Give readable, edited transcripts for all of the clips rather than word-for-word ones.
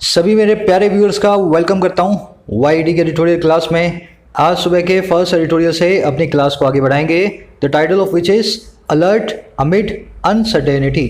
सभी मेरे प्यारे व्यूअर्स का वेलकम करता हूं वाईडी के एडिटोरियल क्लास में। आज सुबह के फर्स्ट एडिटोरियल से अपनी क्लास को आगे बढ़ाएंगे। The title of which is alert amid uncertainty.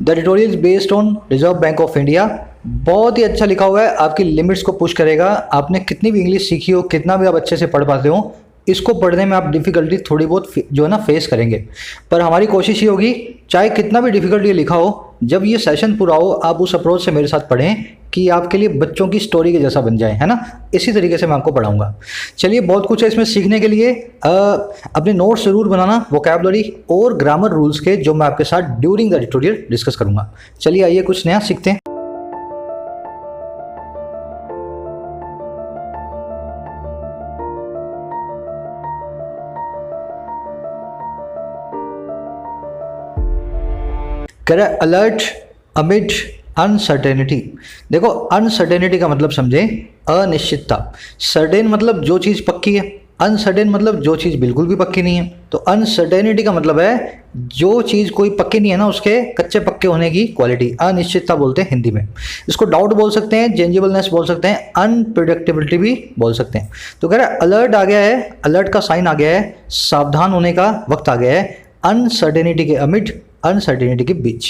The editorial is based on reserve bank of India. बहुत ही अच्छा लिखा हुआ है, आपकी लिमिट्स को पुश करेगा। आपने कितनी भी इंग्लिश सीखी हो, कितना भी आप अच्छे से पढ़ पाते हो, इसको पढ़ने में आप डिफ़िकल्टी थोड़ी बहुत जो है ना फेस करेंगे। पर हमारी कोशिश ये होगी, चाहे कितना भी डिफ़िकल्टी लिखा हो, जब ये सेशन पूरा हो आप उस अप्रोच से मेरे साथ पढ़ें कि आपके लिए बच्चों की स्टोरी के जैसा बन जाए, है ना। इसी तरीके से मैं आपको पढ़ाऊंगा। चलिए, बहुत कुछ है इसमें सीखने के लिए। अपने नोट्स ज़रूर बनाना वोकैबुलरी और ग्रामर रूल्स के, जो मैं आपके साथ ड्यूरिंग द ट्यूटोरियल डिस्कस करूंगा। चलिए आइए कुछ नया सीखते हैं। कह रहा है अलर्ट अमिड अनसर्टेनिटी। देखो, अनसर्टेनिटी का मतलब समझे अनिश्चितता। सर्टेन मतलब जो चीज़ पक्की है, अनसर्टेन मतलब जो चीज़ बिल्कुल भी पक्की नहीं है। तो अनसर्टेनिटी का मतलब है जो चीज़ कोई पक्की नहीं है ना, उसके कच्चे पक्के होने की क्वालिटी अनिश्चितता बोलते हैं हिंदी में। इसको डाउट बोल सकते हैं, चेंजेबलनेस बोल सकते हैं, अनप्रिडिक्टेबिलिटी भी बोल सकते हैं। तो कह रहा है अलर्ट आ गया है, अलर्ट का साइन आ गया है, सावधान होने का वक्त आ गया है अनसर्टेनिटी के अमिड, अनसर्टेनिटी के बीच।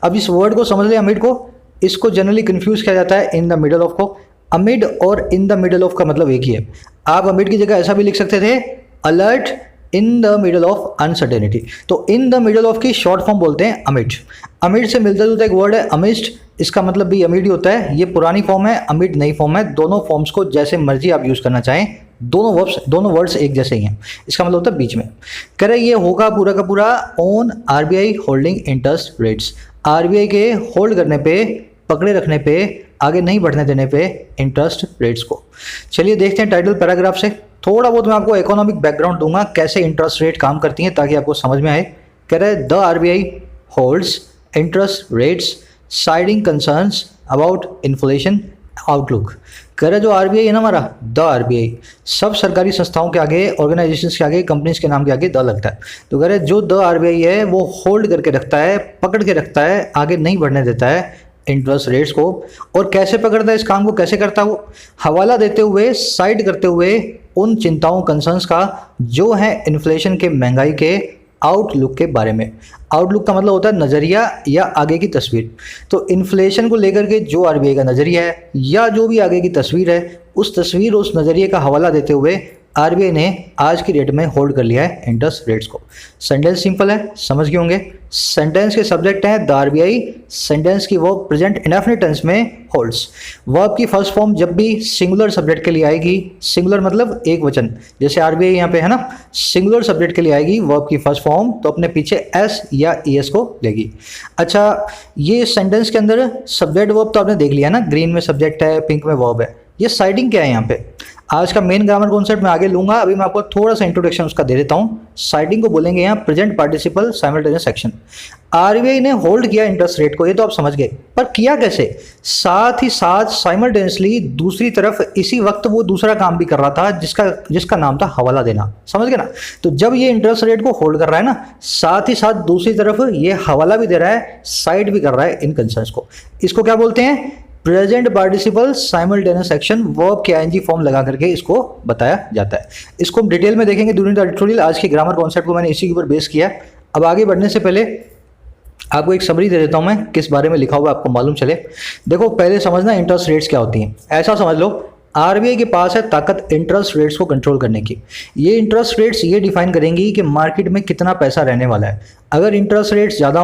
अब इस वर्ड को समझ ले, अमिड को। इसको जनरली कंफ्यूज किया जाता है इन द मिडल ऑफ को। अमिड और इन द मिडल ऑफ का मतलब एक ही है। आप अमिड की जगह ऐसा भी लिख सकते थे, alert in the middle of uncertainty. तो इन द मिडल ऑफ की शॉर्ट फॉर्म बोलते हैं अमिड। अमिड से मिलता जुलता एक वर्ड है अमिस्ट, इसका मतलब भी अमिड ही होता है। ये पुरानी फॉर्म है, अमिड नई फॉर्म है। दोनों फॉर्म्स को जैसे मर्जी आप यूज़ करना चाहें, दोनों वर्ड्स एक जैसे ही हैं। इसका मतलब होता है बीच में। कह रहे ये होगा पूरा का पूरा on RBI holding interest rates. RBI के होल्ड करने पे, पकड़े रखने पे, आगे नहीं बढ़ने देने पे इंटरेस्ट रेट्स को। चलिए देखते हैं टाइटल पैराग्राफ से। थोड़ा बहुत मैं आपको इकोनॉमिक बैकग्राउंड दूंगा, कैसे इंटरेस्ट रेट काम करती हैं, ताकि आपको समझ में आए। कह रहे the RBI holds interest rates siding concerns about inflation outlook. कह रहे जो आरबीआई है ना हमारा, द आरबीआई, सब सरकारी संस्थाओं के आगे, ऑर्गेनाइजेशंस के आगे, कंपनीज के नाम के आगे द लगता है। तो कह रहे जो द आरबीआई है वो होल्ड करके रखता है, पकड़ के रखता है, आगे नहीं बढ़ने देता है इंटरेस्ट रेट्स को। और कैसे पकड़ता है, इस काम को कैसे करता है वो, हवाला देते हुए, साइड करते हुए उन चिंताओं, कंसर्न्स का जो है इन्फ्लेशन के, महंगाई के आउटलुक के बारे में। आउटलुक का मतलब होता है नज़रिया या आगे की तस्वीर। तो इन्फ्लेशन को लेकर के जो आरबीआई का नज़रिया है या जो भी आगे की तस्वीर है, उस तस्वीर, उस नज़रिए का हवाला देते हुए आरबीआई ने आज की डेट में होल्ड कर लिया है इंटरेस्ट रेट्स को। सेंटेंस सिंपल है, समझ गए होंगे। सेंटेंस के सब्जेक्ट हैं द आरबीआई, सेंटेंस की वर्ब प्रेजेंट इंडेफिनिट टेंस में होल्ड्स। वर्ब की फर्स्ट फॉर्म जब भी सिंगुलर सब्जेक्ट के लिए आएगी, सिंगुलर मतलब एक वचन, जैसे आरबीआई यहाँ पे है ना, सिंगुलर सब्जेक्ट के लिए आएगी वर्ब की फर्स्ट फॉर्म, तो अपने पीछे एस या ईएस को लेगी। अच्छा, ये सेंटेंस के अंदर सब्जेक्ट वर्ब तो आपने देख लिया ना, ग्रीन में सब्जेक्ट है, पिंक में वर्ब है। ये साइडिंग क्या है यहाँ पे, आज का मेन ग्रामर कॉन्सेप्ट मैं आगे लूंगा, अभी मैं आपको थोड़ा सा इंट्रोडक्शन उसका दे देता हूँ। साइडिंग को बोलेंगे यहाँ present participle simultaneous action. RBI ने होल्ड किया इंटरेस्ट रेट को, ये तो आप समझ गए, पर किया कैसे, साथ ही साथ साइमल्टेनियसली दूसरी तरफ इसी वक्त वो दूसरा काम भी कर रहा था जिसका नाम था हवाला देना। समझ गए ना। तो जब ये इंटरेस्ट रेट को होल्ड कर रहा है ना, साथ ही साथ दूसरी तरफ ये हवाला भी दे रहा है, साइड भी कर रहा है इन कंसर्न्स को। इसको क्या बोलते हैं, present participle simultaneous action. Verb के आईएनजी फॉर्म लगा करके इसको बताया जाता है। इसको हम डिटेल में देखेंगे ड्यूरिंग द ट्यूटोरियल। आज के ग्रामर कॉन्सेप्ट को मैंने इसी के ऊपर बेस किया। अब आगे बढ़ने से पहले आपको एक समरी दे देता हूं मैं, किस बारे में लिखा हुआ है आपको मालूम चले। देखो, पहले समझना इंटरेस्ट रेट्स क्या होती हैं। ऐसा समझ लो, आरबीआई के पास है ताकत इंटरेस्ट रेट्स को कंट्रोल करने की। ये इंटरेस्ट रेट्स ये डिफाइन करेंगी कि मार्केट में कितना पैसा रहने वाला है। अगर इंटरेस्ट रेट्स ज़्यादा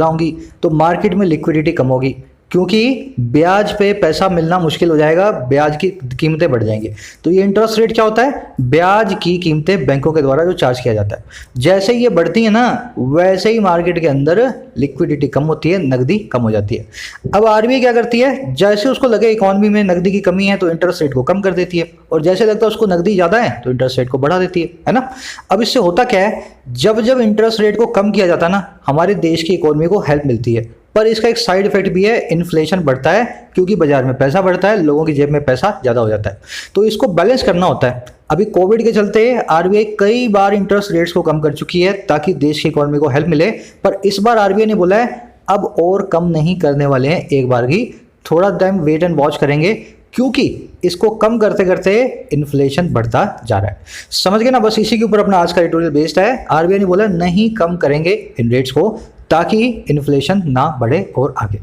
होंगी तो मार्केट में लिक्विडिटी कम होगी, क्योंकि ब्याज पे पैसा मिलना मुश्किल हो जाएगा, ब्याज की कीमतें बढ़ जाएंगी। तो ये इंटरेस्ट रेट क्या होता है, ब्याज की कीमतें बैंकों के द्वारा जो चार्ज किया जाता है। जैसे ही ये बढ़ती है ना, वैसे ही मार्केट के अंदर लिक्विडिटी कम होती है, नकदी कम हो जाती है। अब आरबीआई क्या करती है, जैसे उसको लगे इकोनॉमी में नकदी की कमी है तो इंटरेस्ट रेट को कम कर देती है, और जैसे लगता है उसको नकदी ज़्यादा है तो इंटरेस्ट रेट को बढ़ा देती है ना। अब इससे होता क्या है, जब जब इंटरेस्ट रेट को कम किया जाता है ना, हमारे देश की इकोनॉमी को हेल्प मिलती है। पर इसका एक साइड इफेक्ट भी है, इन्फ्लेशन बढ़ता है, क्योंकि बाजार में पैसा बढ़ता है, लोगों की जेब में पैसा ज़्यादा हो जाता है। तो इसको बैलेंस करना होता है। अभी कोविड के चलते आरबीआई कई बार इंटरेस्ट रेट्स को कम कर चुकी है ताकि देश की इकोनॉमी को हेल्प मिले, पर इस बार आरबीआई ने बोला है अब और कम नहीं करने वाले हैं एक बार की थोड़ा टाइम वेट एंड वॉच करेंगे, क्योंकि इसको कम करते करते इन्फ्लेशन बढ़ता जा रहा है। समझ गए ना, बस इसी के ऊपर अपना आज का एडिटोरियल बेस्ड है। आरबीआई ने बोला नहीं कम करेंगे इन रेट्स को, ताकि इन्फ्लेशन ना बढ़े और आगे।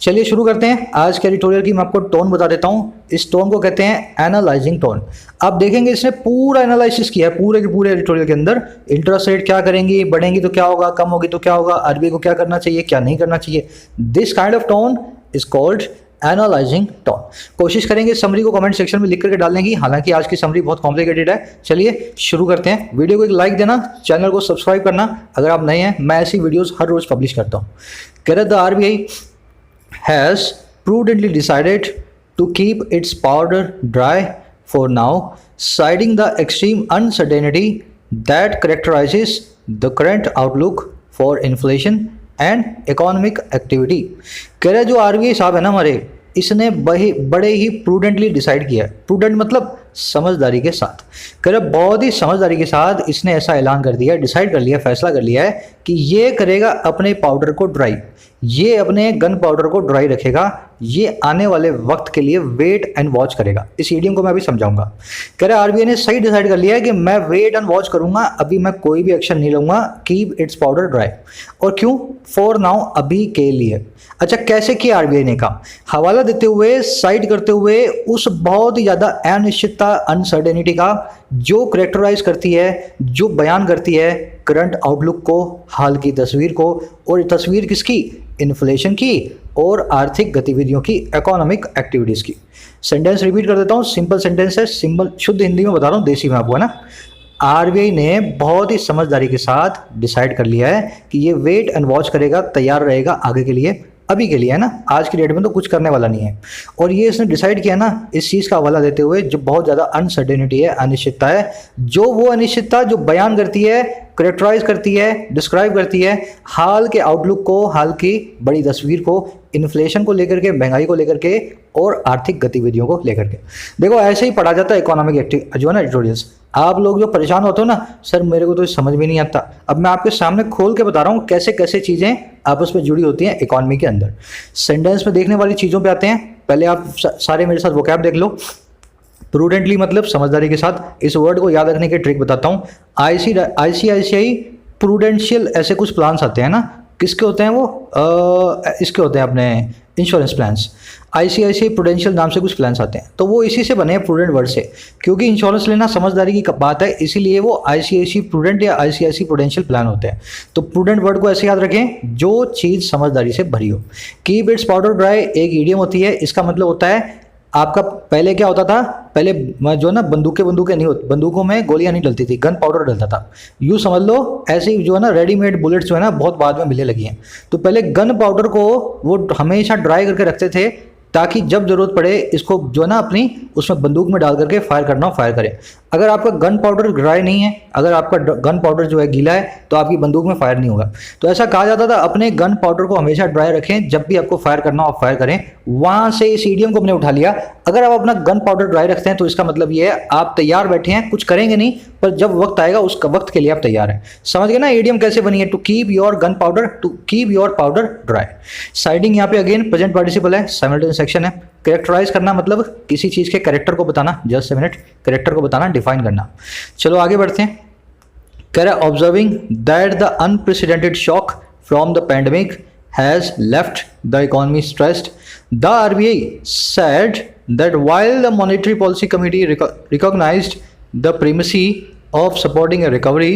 चलिए शुरू करते हैं आज के एडिटोरियल की। मैं आपको टोन बता देता हूँ। इस टोन को कहते हैं एनालाइजिंग टोन। आप देखेंगे इसने पूरा एनालिसिस किया है पूरे के पूरे एडिटोरियल के अंदर। इंटरेस्ट रेट क्या करेंगी, बढ़ेंगी तो क्या होगा, कम होगी तो क्या होगा, आरबीआई को क्या करना चाहिए, क्या नहीं करना चाहिए। This kind of tone is called analysing tone. कोशिश करेंगे समरी को कमेंट सेक्शन में लिख करके डालने की, हालांकि आज की समरी बहुत कॉम्प्लिकेटेड है। चलिए शुरू करते हैं। वीडियो को एक लाइक देना, चैनल को सब्सक्राइब करना अगर आप नए हैं। मैं ऐसी वीडियोस हर रोज पब्लिश करता हूँ। कह रहे the RBI has prudently decided to keep its powder dry for now, siding the extreme uncertainty that characterises the current outlook for inflation and economic activity. कह रहे जो आरबीआई साहब है ना हमारे, इसने बड़े ही प्रूडेंटली डिसाइड किया है। प्रूडेंट मतलब समझदारी के साथ। कह रहे बहुत ही समझदारी के साथ इसने ऐसा ऐलान कर दिया, डिसाइड कर लिया, फैसला कर लिया है कि ये करेगा अपने पाउडर को ड्राई, ये अपने गन पाउडर को ड्राई रखेगा, ये आने वाले वक्त के लिए वेट एंड वॉच करेगा। इस ईडियम को मैं अभी समझाऊंगा। कह रहे आरबीआई ने सही डिसाइड कर लिया है कि मैं वेट एंड वॉच करूंगा, अभी मैं कोई भी एक्शन नहीं लूंगा। Keep its powder dry. और क्यों? फॉर नाउ, अभी के लिए। अच्छा, कैसे किया आरबीआई ने काम? हवाला देते हुए, साइड करते हुए उस बहुत ही ज़्यादा अनिश्चितता, अनसर्टेनिटी का जो करेक्टराइज करती है, जो बयान करती है करंट आउटलुक को, हाल की तस्वीर को। और ये तस्वीर किसकी? इन्फ्लेशन की और आर्थिक गतिविधियों की, इकोनॉमिक एक्टिविटीज़ की। सेंटेंस रिपीट कर देता हूँ, सिंपल सेंटेंस है, सिंपल शुद्ध हिंदी में बता रहा हूँ, देसी में आपको, है ना। आरबीआई ने बहुत ही समझदारी के साथ डिसाइड कर लिया है कि ये वेट एंड वॉच करेगा, तैयार रहेगा आगे के लिए, अभी के लिए, है ना। आज की डेट में तो कुछ करने वाला नहीं है। और ये इसने डिसाइड किया ना, इस चीज़ का हवाला देते हुए जो बहुत ज़्यादा अनसर्टेनिटी है, अनिश्चितता है, जो वो अनिश्चितता जो बयान करती है, करेक्टराइज करती है, डिस्क्राइब करती है हाल के आउटलुक को, हाल की बड़ी तस्वीर को, इन्फ्लेशन को लेकर के, महंगाई को लेकर के और आर्थिक गतिविधियों को लेकर के। देखो ऐसे ही पढ़ा जाता है इकोनॉमिक एक्टिव जो है ना एडिटोरियल्स। आप लोग जो परेशान होते हो ना, सर मेरे को तो समझ में नहीं आता, अब मैं आपके सामने खोल के बता रहा हूँ कैसे कैसे चीज़ें आपस में जुड़ी होती हैं इकोनॉमी के अंदर। सेंटेंस में देखने वाली चीज़ों पे आते हैं। पहले आप सारे मेरे साथ वोकैब देख लो। प्रूडेंटली मतलब समझदारी के साथ। इस वर्ड को याद रखने की ट्रिक बताता हूँ। आईसीआईसीआई प्रूडेंशियल ऐसे कुछ प्लान्स आते हैं ना, किसके होते हैं वो? इसके होते हैं अपने इंश्योरेंस प्लान्स। आईसीआईसीआई प्रूडेंशियल नाम से कुछ प्लान्स आते हैं, तो वो इसी से बने हैं, प्रूडेंट वर्ड से। क्योंकि इंश्योरेंस लेना समझदारी की बात है, इसीलिए वो आईसीआईसीआई प्रूडेंट या आईसीआईसीआई प्रूडेंशियल प्लान होते हैं। तो प्रूडेंट वर्ड को ऐसे याद रखें, जो चीज़ समझदारी से भरी हो। कीप इट्स पाउडर ड्राई एक ईडियम होती है, इसका मतलब होता है आपका पहले क्या होता था, पहले जो है ना बंदूकें नहीं होती, बंदूकों में गोलियां नहीं डलती थी, गन पाउडर डलता था। यूँ समझ लो, ऐसे ही जो है ना रेडीमेड बुलेट्स जो है ना बहुत बाद में मिलने लगी हैं। तो पहले गन पाउडर को वो हमेशा ड्राई करके रखते थे, ताकि जब जरूरत पड़े इसको जो है ना अपनी उसमें बंदूक में डाल करके फायर करना हो, फायर करें। अगर आपका गन पाउडर ड्राई नहीं है, अगर आपका गन पाउडर जो है गीला है, तो आपकी बंदूक में फायर नहीं होगा। तो ऐसा कहा जाता था अपने गन पाउडर को हमेशा ड्राई रखें, जब भी आपको फायर करना हो आप फायर करें। वहाँ से इस ईडियम को हमने उठा लिया। अगर आप अपना गन पाउडर ड्राई रखते हैं तो इसका मतलब ये है आप तैयार बैठे हैं, कुछ करेंगे नहीं, पर जब वक्त आएगा उसका वक्त के लिए आप तैयार हैं। समझ गए ना ईडियम कैसे बनी है? To keep your gunpowder, to keep your powder dry. Siding यहाँ पे अगेन प्रेजेंट पार्टिसिपल है, साइमल्टेनियस सेक्शन है। कैरेक्टराइज करना मतलब किसी चीज़ के कैरेक्टर को बताना, जस्ट ए मिनट, कैरेक्टर को बताना, डिफाइन करना। चलो आगे बढ़ते हैं। कह रहा observing that the unprecedented shock from the pandemic has left the economy stressed, the RBI said that while the Monetary Policy Committee recognized the primacy of supporting a recovery,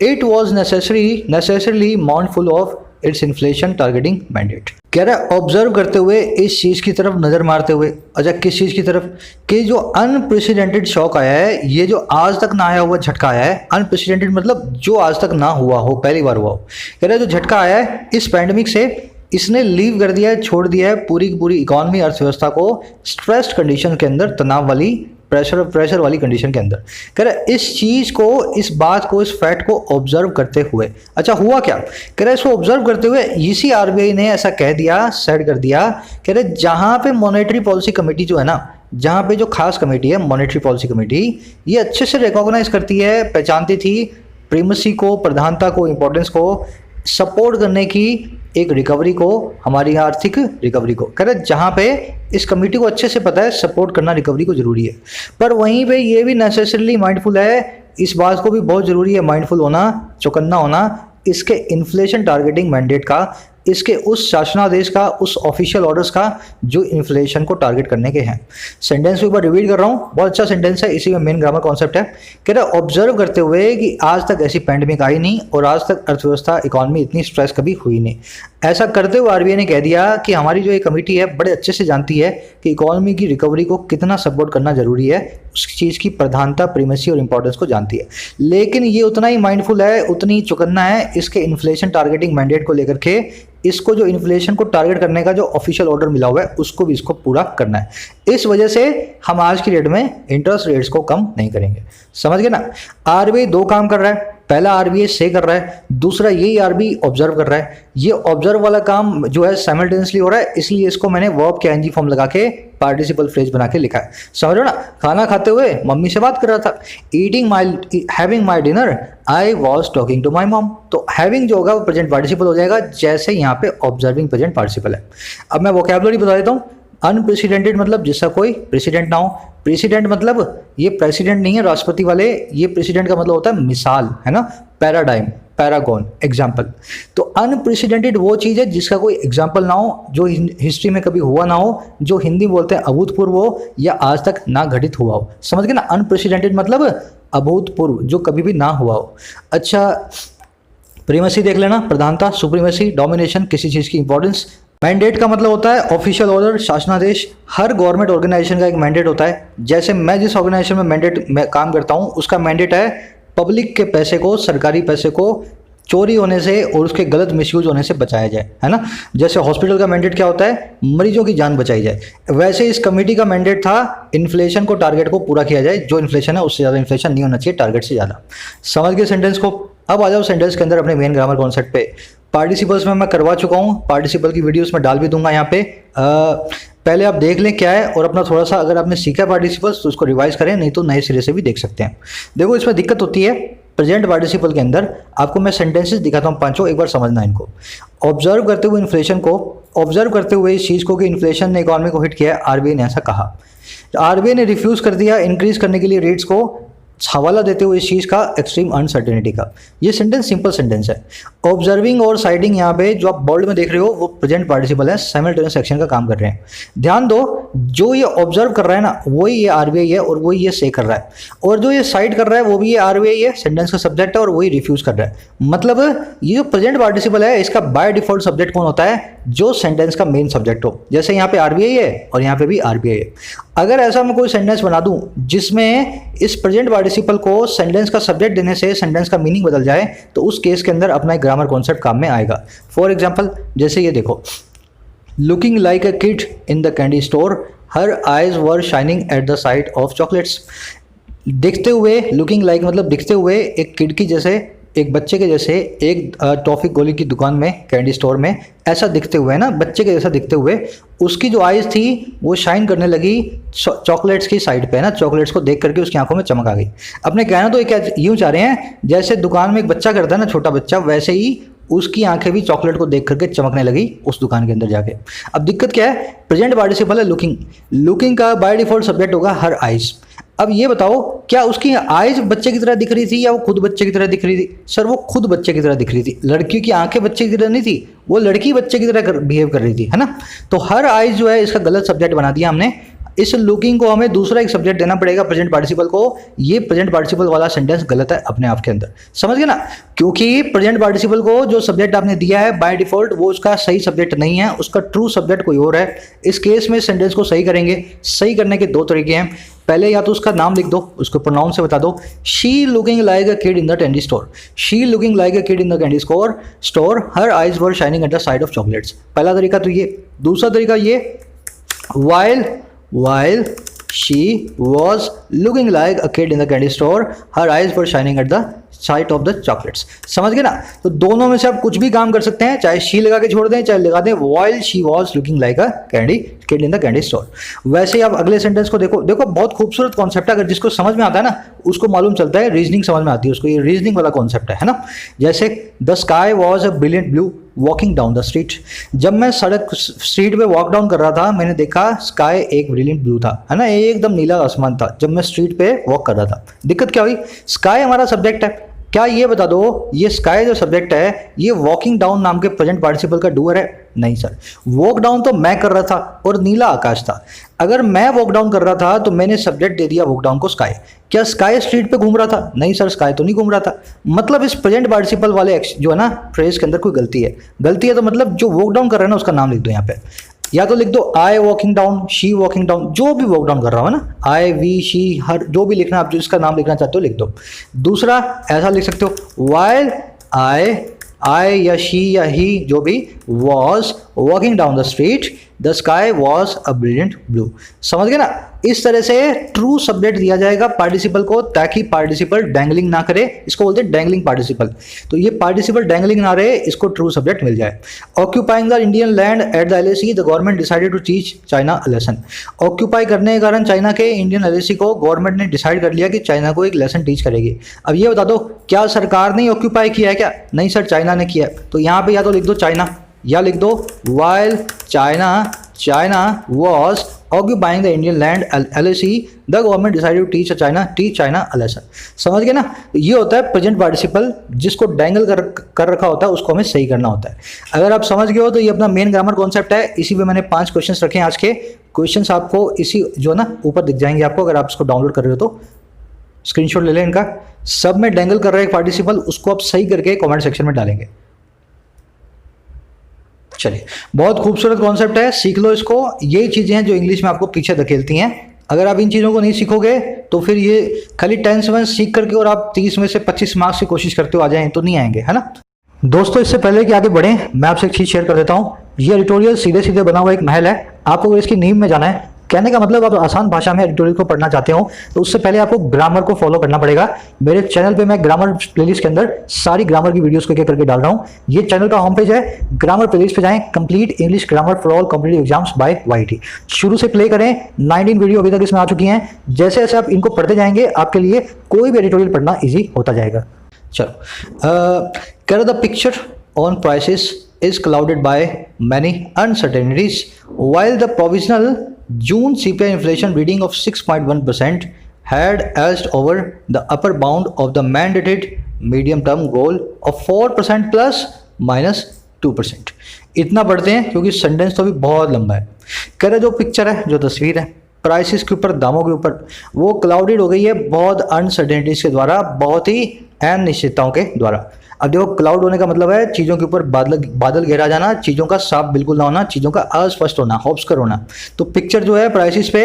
it was necessarily mindful of its inflation targeting mandate. कह रहा है observe करते हुए, इस चीज़ की तरफ नज़र मारते हुए। अच्छा, किस चीज़ की तरफ? कि जो अनप्रेसिडेंटेड शॉक आया है, ये जो आज तक ना आया हुआ झटका आया है। अनप्रेसिडेंटेड मतलब जो आज तक ना हुआ हो, पहली बार हुआ हो। कह रहा है जो झटका आया है इस पैंडेमिक से, इसने लीव कर दिया है, छोड़ दिया है पूरी की पूरी इकोनॉमी, अर्थव्यवस्था को स्ट्रेस्ड कंडीशन के अंदर, तनाव वाली, प्रेशर वाली कंडीशन के अंदर। कह रहा है इस चीज़ को, इस बात को, इस फैक्ट को ऑब्जर्व करते हुए। अच्छा हुआ क्या? कह रहा है इसको ऑब्जर्व करते हुए इसी आरबीआई ने ऐसा कह दिया, सेट कर दिया। कह रहे जहाँ पे मॉनेटरी पॉलिसी कमेटी जो है ना, जहाँ पे जो खास कमेटी है मॉनेटरी पॉलिसी कमेटी, ये अच्छे से रिकॉग्नाइज करती है, पहचानती थी प्रीमेसी को, प्रधानता को, इंपॉर्टेंस को, सपोर्ट करने की एक रिकवरी को, हमारी आर्थिक रिकवरी को। कह रहे जहाँ पे इस कमेटी को अच्छे से पता है सपोर्ट करना रिकवरी को जरूरी है, पर वहीं पे ये भी नेसेसरली माइंडफुल है, इस बात को भी बहुत जरूरी है माइंडफुल होना, चौकन्ना होना इसके इन्फ्लेशन टारगेटिंग मैंडेट का, इसके उस शासनादेश का, उस ऑफिशियल ऑर्डर्स का जो इन्फ्लेशन को टारगेट करने के हैं। सेंटेंस को एक बार रिपीट कर रहा हूँ, बहुत अच्छा सेंटेंस है, इसी में मेन ग्रामर कॉन्सेप्ट है। कह रहा है ऑब्जर्व करते हुए कि आज तक ऐसी पैंडेमिक आई नहीं और आज तक अर्थव्यवस्था इकॉनमी इतनी स्ट्रेस कभी हुई नहीं। ऐसा करते हुए आरबीआई ने कह दिया कि हमारी जो ये कमेटी है बड़े अच्छे से जानती है कि इकॉनमी की रिकवरी को कितना सपोर्ट करना जरूरी है, उस चीज़ की प्रधानता, प्रीमेसी और इंपॉर्टेंस को जानती है। लेकिन ये उतना ही माइंडफुल है, उतनी ही चौकन्ना है इसके इन्फ्लेशन टारगेटिंग मैंडेट को लेकर के, इसको जो इन्फ्लेशन को टारगेट करने का जो ऑफिशियल ऑर्डर मिला हुआ है उसको भी इसको पूरा करना है। इस वजह से हम आज की डेट में इंटरेस्ट रेट्स को कम नहीं करेंगे। समझ गए ना? आरबीआई दो काम कर रहा है, पहला आरबीआई से कर रहा है, दूसरा यही आरबीआई ऑब्जर्व कर रहा है। ये ऑब्जर्व वाला काम जो है साइमल्टेनियसली हो रहा है, इसलिए इसको मैंने वर्ब के एनजी फॉर्म लगा के पार्टिसिपल फ्रेज बना के लिखा है। समझ रहे हो ना? खाना खाते हुए मम्मी से बात कर रहा था, having my dinner I was talking to my mom. तो हैविंग जो होगा वो प्रेजेंट पार्टिसिपल हो जाएगा, जैसे यहाँ पे ऑब्जर्विंग प्रेजेंट पार्टिसिपल है। अब मैं वोकैबुलरी बता देता हूँ। अनप्रेसिडेंटेड मतलब जिसका कोई प्रेसिडेंट ना हो। प्रेसिडेंट मतलब ये प्रेसिडेंट नहीं है राष्ट्रपति वाले, ये प्रेसिडेंट का मतलब होता है मिसाल, है ना, पैराडाइम, पैरागॉन, एग्जाम्पल। तो अनप्रेसिडेंटेड वो चीज़ है जिसका कोई एग्जाम्पल ना हो, जो हिस्ट्री में कभी हुआ ना हो, जो हिंदी बोलते हैं अभूतपूर्व हो या आज तक ना घटित हुआ हो। समझ गए ना? अनप्रेसिडेंटेड मतलब अभूतपूर्व, जो कभी भी ना हुआ हो। अच्छा, प्रीमेसी देख लेना, प्रधानता, सुप्रीमेसी, डोमिनेशन, किसी चीज़ की इंपॉर्टेंस। मैंडेट का मतलब होता है ऑफिशियल ऑर्डर, शासनादेश। हर गवर्नमेंट ऑर्गेनाइजेशन का एक मैंडेट होता है। जैसे मैं जिस ऑर्गेनाइजेशन में मैंडेट में काम करता हूँ उसका मैंडेट है पब्लिक के पैसे को, सरकारी पैसे को चोरी होने से और उसके गलत मिसयूज होने से बचाया जाए, है ना। जैसे हॉस्पिटल का मैंडेट क्या होता है? मरीजों की जान बचाई जाए। वैसे इस कमेटी का मैंडेट था इन्फ्लेशन को, टारगेट को पूरा किया जाए। जो इन्फ्लेशन है उससे ज़्यादा इन्फ्लेशन नहीं होना चाहिए, टारगेट से ज़्यादा। समझ गए सेंटेंस को? अब आ जाओ सेंटेंस के अंदर अपने मेन ग्रामर कॉन्सेप्ट पे। पार्टिसिपल्स में मैं करवा चुका हूँ, पार्टिसिपल की वीडियोस में डाल भी दूंगा यहाँ पे। पहले आप देख लें क्या है, और अपना थोड़ा सा अगर आपने सीखा पार्टिसिपल्स तो उसको रिवाइज करें, नहीं तो नए सिरे से भी देख सकते हैं। देखो इसमें दिक्कत होती है प्रेजेंट पार्टिसिपल के अंदर। आपको मैं सेंटेंसेस दिखाता हूँ पांचों, एक बार समझना इनको। ऑब्जर्व करते हुए इन्फ्लेशन को, ऑब्जर्व करते हुए इस चीज़ को कि इन्फ्लेशन ने इकॉनमी को हिट किया है, आरबीआई ने ऐसा कहा। आरबीआई ने रिफ्यूज़ कर दिया इंक्रीज करने के लिए रेट्स को, हवाला देते हुए इस चीज़ का एक्सट्रीम अनसर्टेनिटी का। ये सेंटेंस सिंपल सेंटेंस है। ऑब्जर्विंग और साइडिंग यहाँ पे जो आप बोल्ड में देख रहे हो वो प्रेजेंट पार्टिसिपल है, साइमल्टेनियस एक्शन का काम कर रहे हैं। ध्यान दो, जो ये ऑब्जर्व कर रहा है ना वही ये आरबीआई है, और वही ये से कर रहा है, और जो ये साइड कर रहा है वो भी ये आरबीआई है, सेंटेंस का सब्जेक्ट है, और वही रिफ्यूज कर रहा है। मतलब ये जो प्रेजेंट पार्टिसिपल है इसका बाय डिफॉल्ट सब्जेक्ट कौन होता है? जो सेंटेंस का मेन सब्जेक्ट हो। जैसे यहाँ पे आरबीआई है और यहाँ पे भी आरबीआई है। अगर ऐसा मैं कोई सेंटेंस बना दूं जिसमें इस प्रेजेंट पार्टिसिपल को सेंटेंस का सब्जेक्ट देने से सेंटेंस का मीनिंग बदल जाए, तो उस केस के अंदर अपना एक ग्रामर कॉन्सेप्ट काम में आएगा। फॉर एग्जाम्पल जैसे ये देखो, looking like a kid in the candy store, her eyes were shining at the site of chocolates. दिखते हुए, लुकिंग लाइक मतलब दिखते हुए, एक किड की जैसे, एक बच्चे के जैसे, एक टॉफी गोली की दुकान में, कैंडी स्टोर में, ऐसा दिखते हुए ना, बच्चे के जैसा दिखते हुए उसकी जो आइज़ थी वो शाइन करने लगी चॉकलेट्स की साइड पे ना। चॉकलेट्स को देख करके उसकी आंखों में चमक आ गई। अपने कहना तो एक यूँ चाह रहे हैं जैसे दुकान में एक बच्चा करता है ना, छोटा बच्चा, वैसे ही उसकी आंखें भी चॉकलेट को देख करके चमकने लगी उस दुकान के अंदर जाके। अब दिक्कत क्या है? प्रेजेंट पार्टिसिपल है लुकिंग, लुकिंग का बाय डिफॉल्ट सब्जेक्ट होगा हर आइज। अब ये बताओ क्या उसकी आइज बच्चे की तरह दिख रही थी या वो खुद बच्चे की तरह दिख रही थी? सर वो खुद बच्चे की तरह दिख रही थी। लड़की की आंखें बच्चे की तरह नहीं थी, वो लड़की बच्चे की तरह बिहेव कर रही थी, है ना। तो हर आइज जो है इसका गलत सब्जेक्ट बना दिया हमने। इस लुकिंग को हमें दूसरा एक सब्जेक्ट देना पड़ेगा प्रेजेंट पार्टिसिपल को। ये प्रेजेंट पार्टिसिपल वाला सेंटेंस गलत है अपने आप के अंदर, समझ गए ना। क्योंकि प्रेजेंट पार्टिसिपल को जो सब्जेक्ट आपने दिया है बाय डिफॉल्ट वो उसका सही सब्जेक्ट नहीं है, उसका ट्रू सब्जेक्ट कोई और है। इस केस में सेंटेंस को सही करेंगे। सही करने के दो तरीके हैं। पहले या तो उसका नाम लिख दो, उसको प्रोनाउन से बता दो। She looking like a kid in the candy store, she looking like a kid in the candy store, her eyes were shining at the side of chocolates. पहला तरीका तो ये। दूसरा तरीका ये, while she was looking like a kid in the candy store. Her eyes were shining at the site of the chocolates. समझ गए ना? तो दोनों में से आप कुछ भी काम कर सकते हैं, चाहे शी लगा के छोड़ दें, चाहे लगा दें while she was looking like a candy kid in the candy store। वैसे ही आप अगले सेंटेंस को देखो, देखो बहुत खूबसूरत कॉन्सेप्ट है, अगर जिसको समझ में आता है ना उसको मालूम चलता है, रीजनिंग समझ में आती है उसको, ये रीजनिंग वाला कॉन्सेप्ट है ना। जैसे the sky was a brilliant blue walking down the street. जब मैं सड़क स्ट्रीट पे वॉक डाउन कर रहा था मैंने देखा स्काई एक ब्रिलियंट ब्लू था, है ना, एकदम नीला आसमान था जब मैं स्ट्रीट पे वॉक कर रहा था। दिक्कत क्या हुई? स्काई हमारा सब्जेक्ट है, क्या ये बता दो ये स्काई जो सब्जेक्ट है ये वॉकिंग डाउन नाम के प्रेजेंट पार्टिसिपल का डूअर है? नहीं सर, वॉक डाउन तो मैं कर रहा था और नीला आकाश था। अगर मैं वॉक डाउन कर रहा था तो मैंने सब्जेक्ट दे दिया वॉक डाउन को स्काई। क्या स्काई स्ट्रीट पे घूम रहा था? नहीं सर, स्काई तो नहीं घूम रहा था। मतलब इस प्रेजेंट पार्टिसिपल वाले जो है ना फ्रेज के अंदर कोई गलती है। गलती है तो मतलब जो वॉक डाउन कर रहा है ना उसका नाम लिख दो यहाँ पे, या तो लिख दो I walking down, she walking down, जो भी वॉक डाउन कर रहा हो ना, आई वी शी हर जो भी लिखना आप जो इसका नाम लिखना चाहते हो लिख दो। दूसरा ऐसा लिख सकते हो व्हाइल आई या शी या ही जो भी was walking down the street the sky was a brilliant blue. समझ गए ना? इस तरह से ट्रू सब्जेक्ट दिया जाएगा पार्टिसिपल को ताकि पार्टिसिपल डैंगलिंग ना करे, इसको बोलते हैं डैंगलिंग पार्टिसिपल। तो ये पार्टिसिपल डैंगलिंग ना रहे, इसको ट्रू सब्जेक्ट मिल जाए। Occupying the Indian land at the LAC the government decided to teach China a lesson. Occupy करने के कारण चाइना के इंडियन एलएसी को गवर्नमेंट ने डिसाइड कर लिया कि चाइना को एक लेसन टीच करेगी। अब ये बता दो क्या सरकार ने ऑक्यूपाई किया है क्या? नहीं सर, चाइना ने किया है। तो यहाँ पे या तो लिख दो चाइना या लिख दो while China was occupying the Indian land LAC the government decided to teach China a lesson। समझ गए ना? ये होता है प्रेजेंट पार्टिसिपल, जिसको डैंगल कर रखा होता है उसको हमें सही करना होता है। अगर आप समझ गए हो तो ये अपना मेन ग्रामर कॉन्सेप्ट है। इसी पे मैंने 5 क्वेश्चंस रखे हैं। आज के क्वेश्चंस आपको इसी जो ना ऊपर दिख जाएंगे आपको, अगर आप इसको डाउनलोड कर रहे हो तो स्क्रीनशॉट ले लें इनका। सब में डैंगल कर रहे हैं पार्टिसिपल, उसको आप सही करके कमेंट सेक्शन में डालेंगे। चलिए, बहुत खूबसूरत कॉन्सेप्ट है, सीख लो इसको। ये चीज़ें हैं जो इंग्लिश में आपको पीछे धकेलती हैं। अगर आप इन चीज़ों को नहीं सीखोगे तो फिर ये खाली 10 से 1 सीख करके और आप 30 में से 25 मार्क्स की कोशिश करते हो आ जाएं तो नहीं आएंगे, है ना। दोस्तों, इससे पहले कि आगे बढ़ें मैं आपसे एक चीज़ शेयर कर देता हूँ। ये एडिटोरियल सीधे सीधे बना हुआ एक महल है। आपको इसकी नींव में जाना है, कहने का मतलब आप आसान भाषा में एडिटोरियल को पढ़ना चाहते हो तो उससे पहले आपको ग्रामर को फॉलो करना पड़ेगा। मेरे चैनल पे मैं ग्रामर प्लेलिस्ट के अंदर सारी ग्रामर की वीडियोस को एक एक करके डाल रहा हूँ। ये चैनल का होम पेज है, ग्रामर प्लेलिस्ट पे जाएं, complete English grammar for all competitive exams by YT. शुरू से प्ले करें, 19 वीडियो अभी तक इसमें आ चुकी हैं। जैसे जैसे आप इनको पढ़ते जाएंगे आपके लिए कोई भी एडिटोरियल पढ़ना ईजी होता जाएगा। चलो, the picture on prices is clouded by many uncertainties. While the provisional June CPI inflation reading of 6.1% had edged over the upper bound of the mandated medium-term goal of 4% plus minus 2%. इतना पढ़ते हैं क्योंकि sentence तो भी बहुत लंबा है। कह रहे जो पिक्चर है, जो तस्वीर है प्राइसेस के ऊपर, दामों के ऊपर, वो क्लाउडेड हो गई है बहुत अनसर्टेनिटीज के द्वारा, बहुत ही अनिश्चितताओं के द्वारा। अब देखो, क्लाउड होने का मतलब है चीज़ों के ऊपर बादल घेरा जाना, चीज़ों का साफ बिल्कुल ना होना, चीज़ों का अस्पष्ट होना, हॉप्सकर होना। तो पिक्चर जो है प्राइसेस पे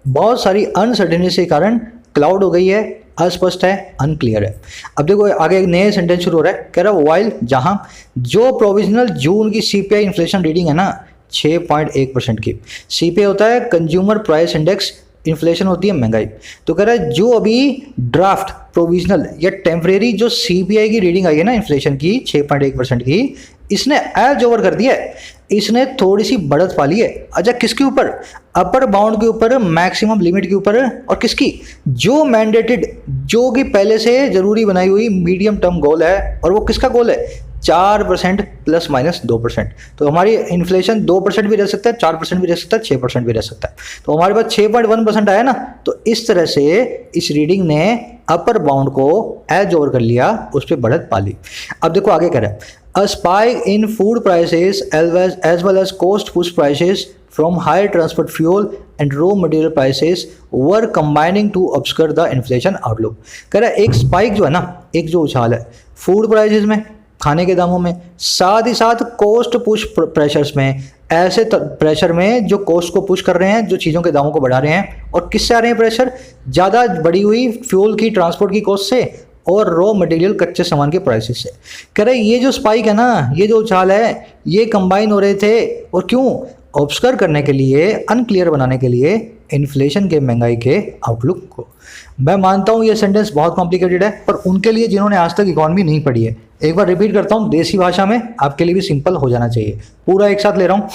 बहुत सारी अनसर्टेनिटी के कारण क्लाउड हो गई है, अस्पष्ट है, अनक्लियर है। अब देखो आगे एक नए सेंटेंस शुरू हो रहा है, कह रहा है वाइल जहां जो प्रोविजनल जून की सीपीआई इन्फ्लेशन रीडिंग है ना 6.1% की। सीपीआई होता है कंज्यूमर प्राइस इंडेक्स, इन्फ्लेशन होती है महंगाई। तो कह रहा है जो अभी ड्राफ्ट प्रोविजनल या टेम्परेरी जो सीपीआई की रीडिंग आई है ना इन्फ्लेशन की 6.1% की, इसने एज ओवर कर दिया है, इसने थोड़ी सी बढ़त पा ली है। अच्छा, किसके ऊपर? अपर बाउंड के ऊपर, मैक्सिमम लिमिट के ऊपर, और किसकी? जो मैंडेटेड, जो कि पहले से जरूरी बनाई हुई मीडियम टर्म गोल है। और वो किसका गोल है? 4% प्लस माइनस 2%। तो हमारी इन्फ्लेशन 2% भी रह सकता है, 4% भी रह सकता है, 6% भी रह सकता है। तो हमारे पास 6.1% आया ना। तो इस तरह से इस रीडिंग ने अपर बाउंड को एज ओवर कर लिया, उस पर बढ़त पा ली। अब देखो आगे कह रहा है a spike in food prices as well as cost push prices from higher transport fuel and raw material prices were combining to obscure the inflation outlook। कह रहा है एक स्पाइक जो है ना, एक जो उछाल है फूड प्राइसेस में, खाने के दामों में, साथ ही साथ कोस्ट पुश प्रेशर्स में, ऐसे प्रेशर में जो कोस्ट को पुश कर रहे हैं, जो चीज़ों के दामों को बढ़ा रहे हैं। और किससे आ रहे हैं प्रेशर? ज़्यादा बढ़ी हुई फ्यूल की, ट्रांसपोर्ट की कॉस्ट से और रॉ मटेरियल कच्चे सामान के प्राइसेस से। कह रहे ये जो स्पाइक है ना, ये जो उछाल है, ये कंबाइन हो रहे थे। और क्यों? ऑब्स्कर करने के लिए, अनक्लियर बनाने के लिए इन्फ्लेशन के महंगाई के आउटलुक को। मैं मानता हूँ ये सेंटेंस बहुत कॉम्प्लिकेटेड है, पर उनके लिए जिन्होंने आज तक इकॉनमी नहीं पढ़ी है, एक बार रिपीट करता हूँ देसी भाषा में, आपके लिए भी सिंपल हो जाना चाहिए। पूरा एक साथ ले रहा हूँ।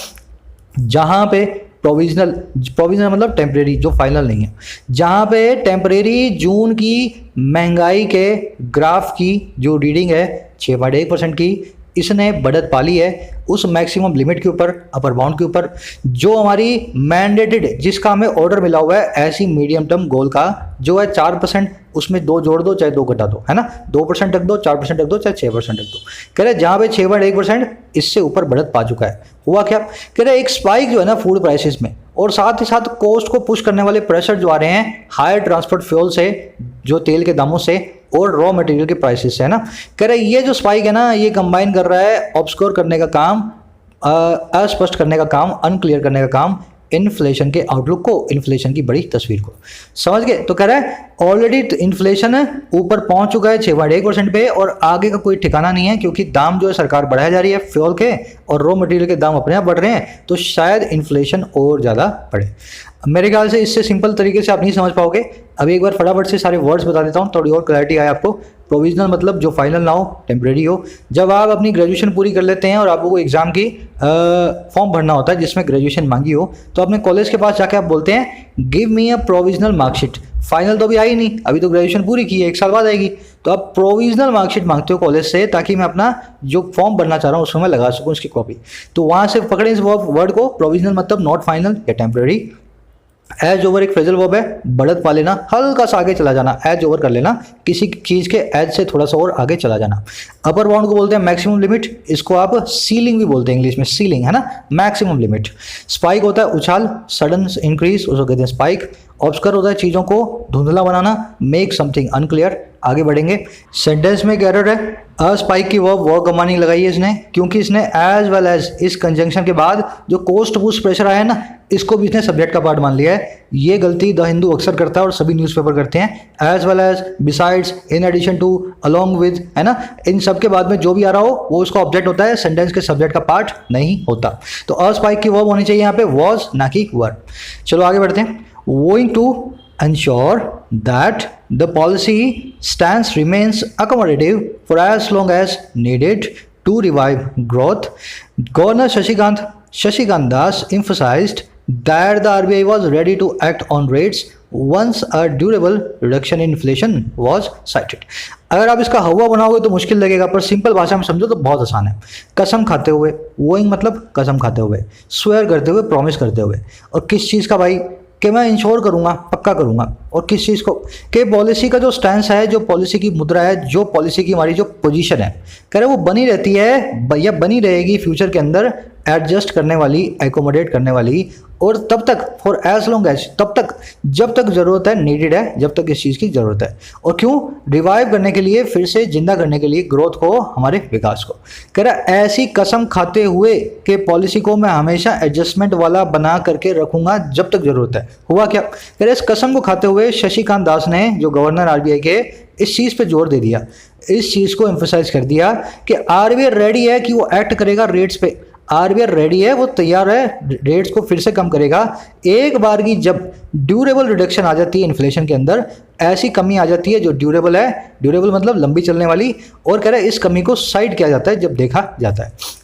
जहाँ पे प्रोविजनल मतलब टेम्परेरी, जो फाइनल नहीं है, जहाँ पे टेम्परेरी जून की महंगाई के ग्राफ की जो रीडिंग है 6.1% की, इसने बढ़त पाली है उस मैक्सिमम लिमिट के ऊपर, अपर बाउंड के ऊपर, जो हमारी मैंडेटेड, जिसका हमें ऑर्डर मिला हुआ है ऐसी मीडियम टर्म गोल का, जो है 4%, उसमें 2 जोड़ दो चाहे 2 घटा दो, है ना, 2% रख दो, 4% रख दो, चाहे 6% रख दो। कह रहे जहाँ पे 6.1% इससे ऊपर बढ़त पा चुका है। हुआ क्या, कह रहे एक स्पाइक जो है ना फूड प्राइसेस में, और साथ ही साथ कॉस्ट को पुश करने वाले प्रेशर जो आ रहे हैं हायर ट्रांसपोर्ट फ्यूल से, जो तेल के दामों से, और रॉ मटेरियल के प्राइसेस से, है ना। कह रहे ये जो स्पाइक है ना, ये कंबाइन कर रहा है ऑब्सक्योर करने का काम, अस्पष्ट करने का काम, अनक्लियर करने का काम इन्फ्लेशन के आउटलुक को, इन्फ्लेशन की बड़ी तस्वीर को। समझ गए। तो कह रहा है ऑलरेडी इन्फ्लेशन ऊपर पहुंच चुका है 6.1% पे, और आगे का कोई ठिकाना नहीं है, क्योंकि दाम जो है सरकार बढ़ाई जा रही है फ्यूल के, और रॉ मटेरियल के दाम अपने आप बढ़ रहे हैं, तो शायद इन्फ्लेशन और ज़्यादा बढ़े। मेरे ख्याल से इससे सिंपल तरीके से आप नहीं समझ पाओगे। अभी एक बार फटाफट से सारे वर्ड्स बता देता हूँ, थोड़ी और क्लैरिटी आए आपको। प्रोविजनल मतलब जो फाइनल ना हो, टेम्परेरी हो। जब आप अपनी ग्रेजुएशन पूरी कर लेते हैं और आपको एग्जाम की फॉर्म भरना होता है जिसमें ग्रेजुएशन मांगी हो, तो अपने कॉलेज के पास जाके आप बोलते हैं गिव मी अ प्रोविजनल मार्कशीट। फाइनल तो अभी आई नहीं, अभी तो ग्रेजुएशन पूरी की है, 1 साल बाद आएगी, तो आप प्रोविजनल मार्कशीट मांगते हो कॉलेज से, ताकि मैं अपना जो फॉर्म भरना चाह रहा हूँ उसमें मैं लगा सकूँ उसकी कॉपी। तो वहाँ से पकड़े इस वर्ड को, प्रोविजनल मतलब नॉट फाइनल या टेम्परेरी। एज ओवर एक फ्रेजल वर्ब है, बढ़त पा लेना, हल्का सा आगे चला जाना, एज ओवर कर लेना, किसी चीज के एज से थोड़ा सा और आगे चला जाना। अपर बाउंड को बोलते हैं मैक्सिमम लिमिट, इसको आप सीलिंग भी बोलते हैं इंग्लिश में, सीलिंग, है ना, मैक्सिमम लिमिट। स्पाइक होता है उछाल, सडन इंक्रीज, उसको कहते हैं स्पाइक। ऑब्सकर होता है चीज़ों को धुंधला बनाना, मेक समथिंग अनक्लियर। आगे बढ़ेंगे। सेंटेंस में एक एरर है, अ स्पाइक की वर्ब कमानी लगाई है इसने, क्योंकि इसने एज वेल एज इस कंजंक्शन के बाद जो कोस्ट पुश प्रेशर आया है ना, इसको भी इसने सब्जेक्ट का पार्ट मान लिया है। ये गलती द हिंदू अक्सर करता है और सभी न्यूज़पेपर करते हैं। As well as, besides, in addition to, along with, है ना, इन सब के बाद में जो भी आ रहा हो वो उसका ऑब्जेक्ट होता है, सेंटेंस के सब्जेक्ट का पार्ट नहीं होता। तो अ स्पाइक की वर्ब होनी चाहिए यहाँ पे वॉज, ना कि वर। चलो आगे बढ़ते हैं। Owing to ensure that the policy stance remains accommodative for as long as needed to revive growth, Governor Shashikant Das emphasized that the RBI was ready to act on rates once a durable reduction in inflation was cited। अगर आप इसका हवा बनाओगे तो मुश्किल लगेगा, पर simple भाषा में समझो तो बहुत आसान है। कसम खाते हुए, वोइंग मतलब कसम खाते हुए, स्वेयर करते हुए, प्रॉमिस करते हुए, और किस चीज़ का भाई, कि मैं इंश्योर करूंगा, पक्का करूंगा, और किस चीज़ को, कि पॉलिसी का जो स्टैंस है, जो पॉलिसी की मुद्रा है, जो पॉलिसी की हमारी जो पोजीशन है, कह रहे वो बनी रहती है या बनी रहेगी फ्यूचर के अंदर, एडजस्ट करने वाली, एकोमोडेट करने वाली, और तब तक, फॉर एज लॉन्ग एज, तब तक जब तक ज़रूरत है, नीडेड है, जब तक इस चीज़ की ज़रूरत है। और क्यों, रिवाइव करने के लिए, फिर से जिंदा करने के लिए ग्रोथ को, हमारे विकास को। कह रहा ऐसी कसम खाते हुए कि पॉलिसी को मैं हमेशा एडजस्टमेंट वाला बना करके रखूंगा जब तक ज़रूरत है। हुआ क्या, कह रहे इस कसम को खाते हुए शशिकांत दास ने, जो गवर्नर आरबीआई के, इस चीज़ पे जोर दे दिया, इस चीज़ को एम्फोसाइज कर दिया कि आरबीआई रेडी है कि वो एक्ट करेगा रेट्स पे। आरबीआई रेडी है, वो तैयार है, रेट्स को फिर से कम करेगा। एक बार की जब ड्यूरेबल रिडक्शन आ जाती है इन्फ्लेशन के अंदर, ऐसी कमी आ जाती है जो ड्यूरेबल है, ड्यूरेबल मतलब लंबी चलने वाली, और कह रहे हैं इस कमी को साइड किया जाता है जब देखा जाता है।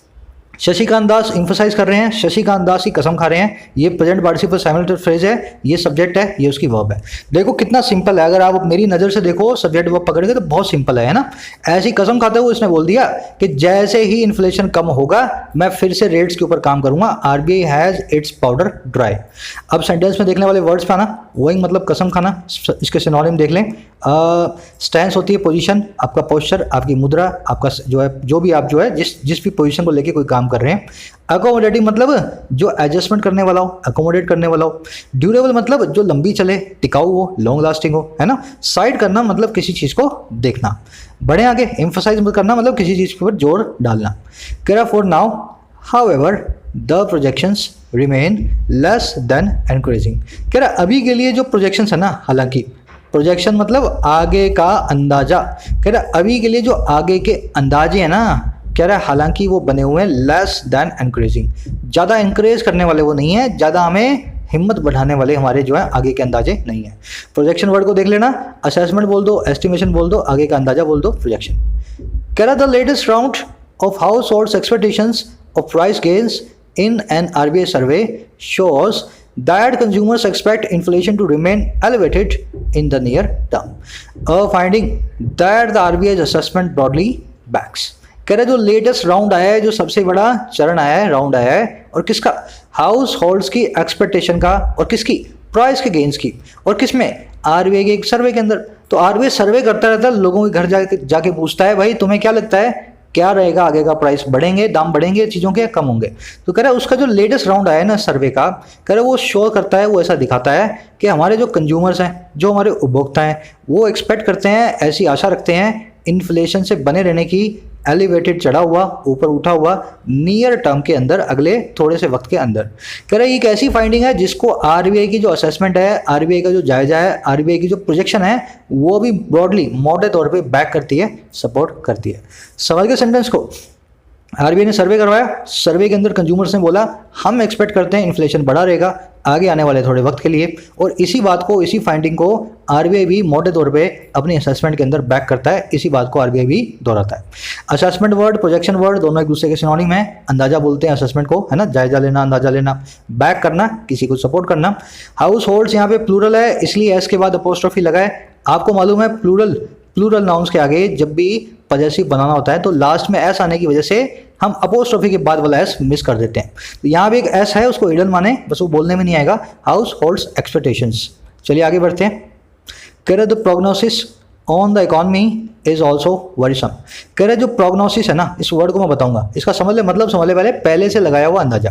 शशिकांत दास इंफोसाइज कर रहे हैं, शशिकांत दास की कसम खा रहे हैं। ये प्रेजेंट पार्टिसिपल साइमल्टेनियस फ्रेज है, ये सब्जेक्ट है, ये उसकी वर्ब है। देखो कितना सिंपल है, अगर आप मेरी नज़र से देखो सब्जेक्ट वर्ब पकड़ेंगे तो बहुत सिंपल है ना। ऐसी कसम खाते हुए इसने बोल दिया कि जैसे ही इन्फ्लेशन कम होगा मैं फिर से रेट्स के ऊपर काम करूंगा। RBI has its powder dry. अब सेंटेंस में देखने वाले वर्ड्स पे आना, वोइंग मतलब कसम खाना, इसके सिनोनिम देख लें। स्टैंस होती है पोजीशन, आपका पोस्चर, आपकी मुद्रा, आपका जो है, जो भी आप जो है जिस भी पोजीशन को लेके कोई काम कर रहे हैं। अकोमोडेटिंग मतलब जो एडजस्टमेंट करने वाला हो, अकोमोडेट करने वाला हो। ड्यूरेबल मतलब जो लंबी चले, टिकाऊ हो, लॉन्ग लास्टिंग हो, है ना। साइड करना मतलब किसी चीज़ को देखना। बढ़े आगे, एम्फोसाइज करना मतलब किसी चीज़ के ऊपर जोर डालना। कह रहा for now however the projections remain less than encouraging. कह रहा अभी के लिए जो प्रोजेक्शंस है ना, हालांकि प्रोजेक्शन मतलब आगे का अंदाजा, कह रहा अभी के लिए जो आगे के अंदाजे हैं ना, कह रहा है हालांकि वो बने हुए हैं लेस दैन एनकरेजिंग, ज़्यादा एनकरेज करने वाले वो नहीं है, ज़्यादा हमें हिम्मत बढ़ाने वाले हमारे जो है आगे के अंदाजे नहीं है। प्रोजेक्शन वर्ड को देख लेना, असेसमेंट बोल दो, एस्टिमेशन बोल दो, आगे का अंदाजा बोल दो, प्रोजेक्शन। कह रहा the latest round of house holds expectations of price gains in an RBI survey shows that consumers expect inflation to remain elevated in the near term, a finding that the RBI's assessment broadly backs। कह रहे जो latest round आया है, जो सबसे बड़ा चरण आया है, राउंड आया है, और किसका? हाउस होल्ड्स की एक्सपेक्टेशन का, और किसकी? प्राइस के गेन्स की, और किसमें? आरबीआई के एक सर्वे के अंदर। तो आरबीआई सर्वे करता रहता है, लोगों के घर जाके पूछता है भाई तुम्हें क्या लगता है क्या रहेगा आगे का, प्राइस बढ़ेंगे, दाम बढ़ेंगे चीज़ों के, कम होंगे। तो कह रहा है उसका जो लेटेस्ट राउंड आया है ना सर्वे का, कह रहा है वो शो करता है, वो ऐसा दिखाता है कि हमारे जो कंज्यूमर्स हैं, जो हमारे उपभोक्ता हैं, वो एक्सपेक्ट करते हैं, ऐसी आशा रखते हैं इन्फ्लेशन से बने रहने की, एलिवेटेड चढ़ा हुआ, ऊपर उठा हुआ, नियर टर्म के अंदर, अगले थोड़े से वक्त के अंदर। कह रहा है एक ऐसी फाइंडिंग है जिसको आरबीआई की जो असेसमेंट है, आरबीआई का जो जायजा है, आरबीआई की जो प्रोजेक्शन है, वो भी ब्रॉडली मोटे तौर पे बैक करती है, सपोर्ट करती है। सवाल के सेंटेंस को, आरबीआई ने सर्वे करवाया, सर्वे के अंदर कंज्यूमर्स ने बोला हम एक्सपेक्ट करते हैं इन्फ्लेशन बढ़ा रहेगा आगे आने वाले थोड़े वक्त के लिए, और इसी बात को, इसी फाइंडिंग को आरबीआई भी मोटे तौर पे अपनी असेसमेंट के अंदर बैक करता है, इसी बात को आरबीआई भी दोहराता है। असेसमेंट वर्ड, प्रोजेक्शन वर्ड दोनों एक दूसरे के सिनोनिम है। अंदाजा बोलते हैं असेसमेंट को, है ना, जायजा लेना, अंदाजा लेना, बैक करना, किसी को सपोर्ट करना। हाउस होल्ड्स यहाँ पे प्लूरल है, इसलिए एस के बाद अपोस्ट्रोफी लगा है। आपको मालूम है प्लूरल नाउन्स के आगे जब भी पजेसिव बनाना होता है तो लास्ट में एस आने की वजह से हम अपोस्ट्रोफी के बाद वाला एस मिस कर देते हैं। तो यहाँ भी एक एस है, उसको हिडन माने, बस वो बोलने में नहीं आएगा। House holds expectations. चलिए आगे बढ़ते हैं। कह रहे the prognosis on the economy is also worrisome. कह रहे जो प्रोग्नोसिस है ना, इस वर्ड को मैं बताऊंगा, इसका समझ ले, मतलब समझ ले पहले से लगाया हुआ अंदाजा।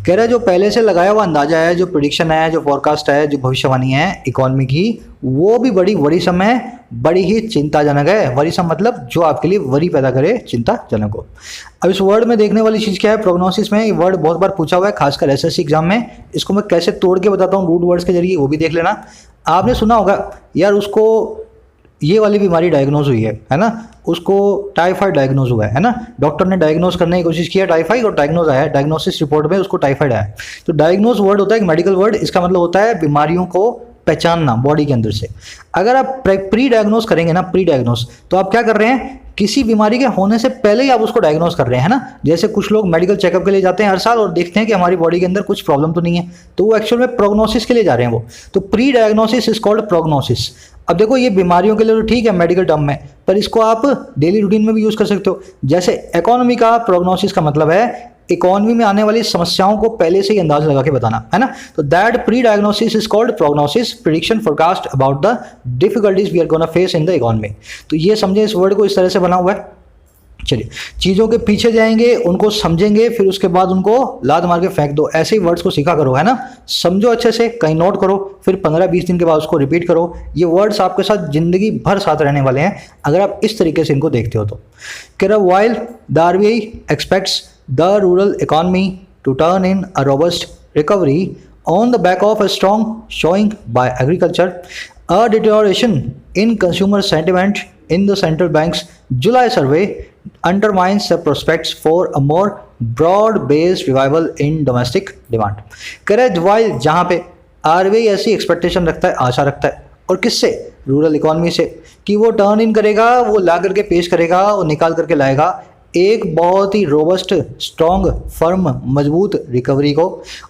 कह रहे जो पहले से लगाया हुआ अंदाजा है, जो प्रिडिक्शन है, जो फोरकास्ट है, जो भविष्यवाणी है इकॉनमी की, वो भी बड़ी वरीसम है, बड़ी ही चिंताजनक है। वरीसम मतलब जो आपके लिए वरी पैदा करे, चिंताजनक हो। अब इस वर्ड में देखने वाली चीज़ क्या है, प्रोग्नोसिस में, ये वर्ड बहुत बार पूछा हुआ है, खासकर एसएससी एग्जाम में। इसको मैं कैसे तोड़ के बताता हूँ रूट वर्ड्स के जरिए, वो भी देख लेना। आपने सुना होगा यार उसको ये वाली बीमारी डायग्नोज हुई है ना, उसको टाइफाइड डायग्नोज हुआ है ना, डॉक्टर ने डायग्नोज करने की कोशिश किया टाइफाइड, और डायग्नोज आया, डायग्नोसिस रिपोर्ट में उसको टाइफाइड आया। तो डायग्नोज वर्ड होता है एक मेडिकल वर्ड, इसका मतलब होता है बीमारियों को पहचानना बॉडी के अंदर से। अगर आप प्री डायग्नोज करेंगे ना, प्री डायग्नोज, तो आप क्या कर रहे हैं, किसी बीमारी के होने से पहले ही आप उसको डायग्नोज कर रहे हैं ना। जैसे कुछ लोग मेडिकल चेकअप के लिए जाते हैं हर साल और देखते हैं कि हमारी बॉडी के अंदर कुछ प्रॉब्लम तो नहीं है, तो वो एक्चुअल में प्रोग्नोसिस के लिए जा रहे हैं वो। तो pre diagnosis is called prognosis. अब देखो ये बीमारियों के लिए तो ठीक है मेडिकल टर्म में, पर इसको आप डेली रूटीन में भी यूज कर सकते हो। जैसे इकोनॉमी का प्रोग्नोसिस का मतलब है इकोनॉमी में आने वाली समस्याओं को पहले से ही अंदाज लगा के बताना, है ना। तो that pre diagnosis is called prognosis, prediction, forecast about the difficulties we are gonna face in the economy. तो ये समझे, इस वर्ड को इस तरह से बना हुआ है। चलिए चीज़ों के पीछे जाएंगे, उनको समझेंगे, फिर उसके बाद उनको लात मार के फेंक दो, ऐसे ही वर्ड्स को सीखा करो, है ना। समझो अच्छे से, कहीं नोट करो, फिर 15-20 दिन के बाद उसको रिपीट करो। ये वर्ड्स आपके साथ जिंदगी भर साथ रहने वाले हैं अगर आप इस तरीके से इनको देखते हो तो। कह रहा while the RBI aspects the rural economy to turn in a robust recovery on the back of a strong showing by agriculture, a deterioration in consumer sentiment in the central bank's July survey undermines the prospects for a more broad-based revival in domestic demand। कह रहे while जहाँ पे RBI ऐसी expectation रखता है, आशा रखता है, और किससे, रूरल इकोनॉमी से, कि वो टर्न इन करेगा, वो ला करके पेश करेगा, वो निकाल करके लाएगा एक बहुत ही रोबस्ट, स्ट्रॉन्ग, फर्म, मजबूत रिकवरी को।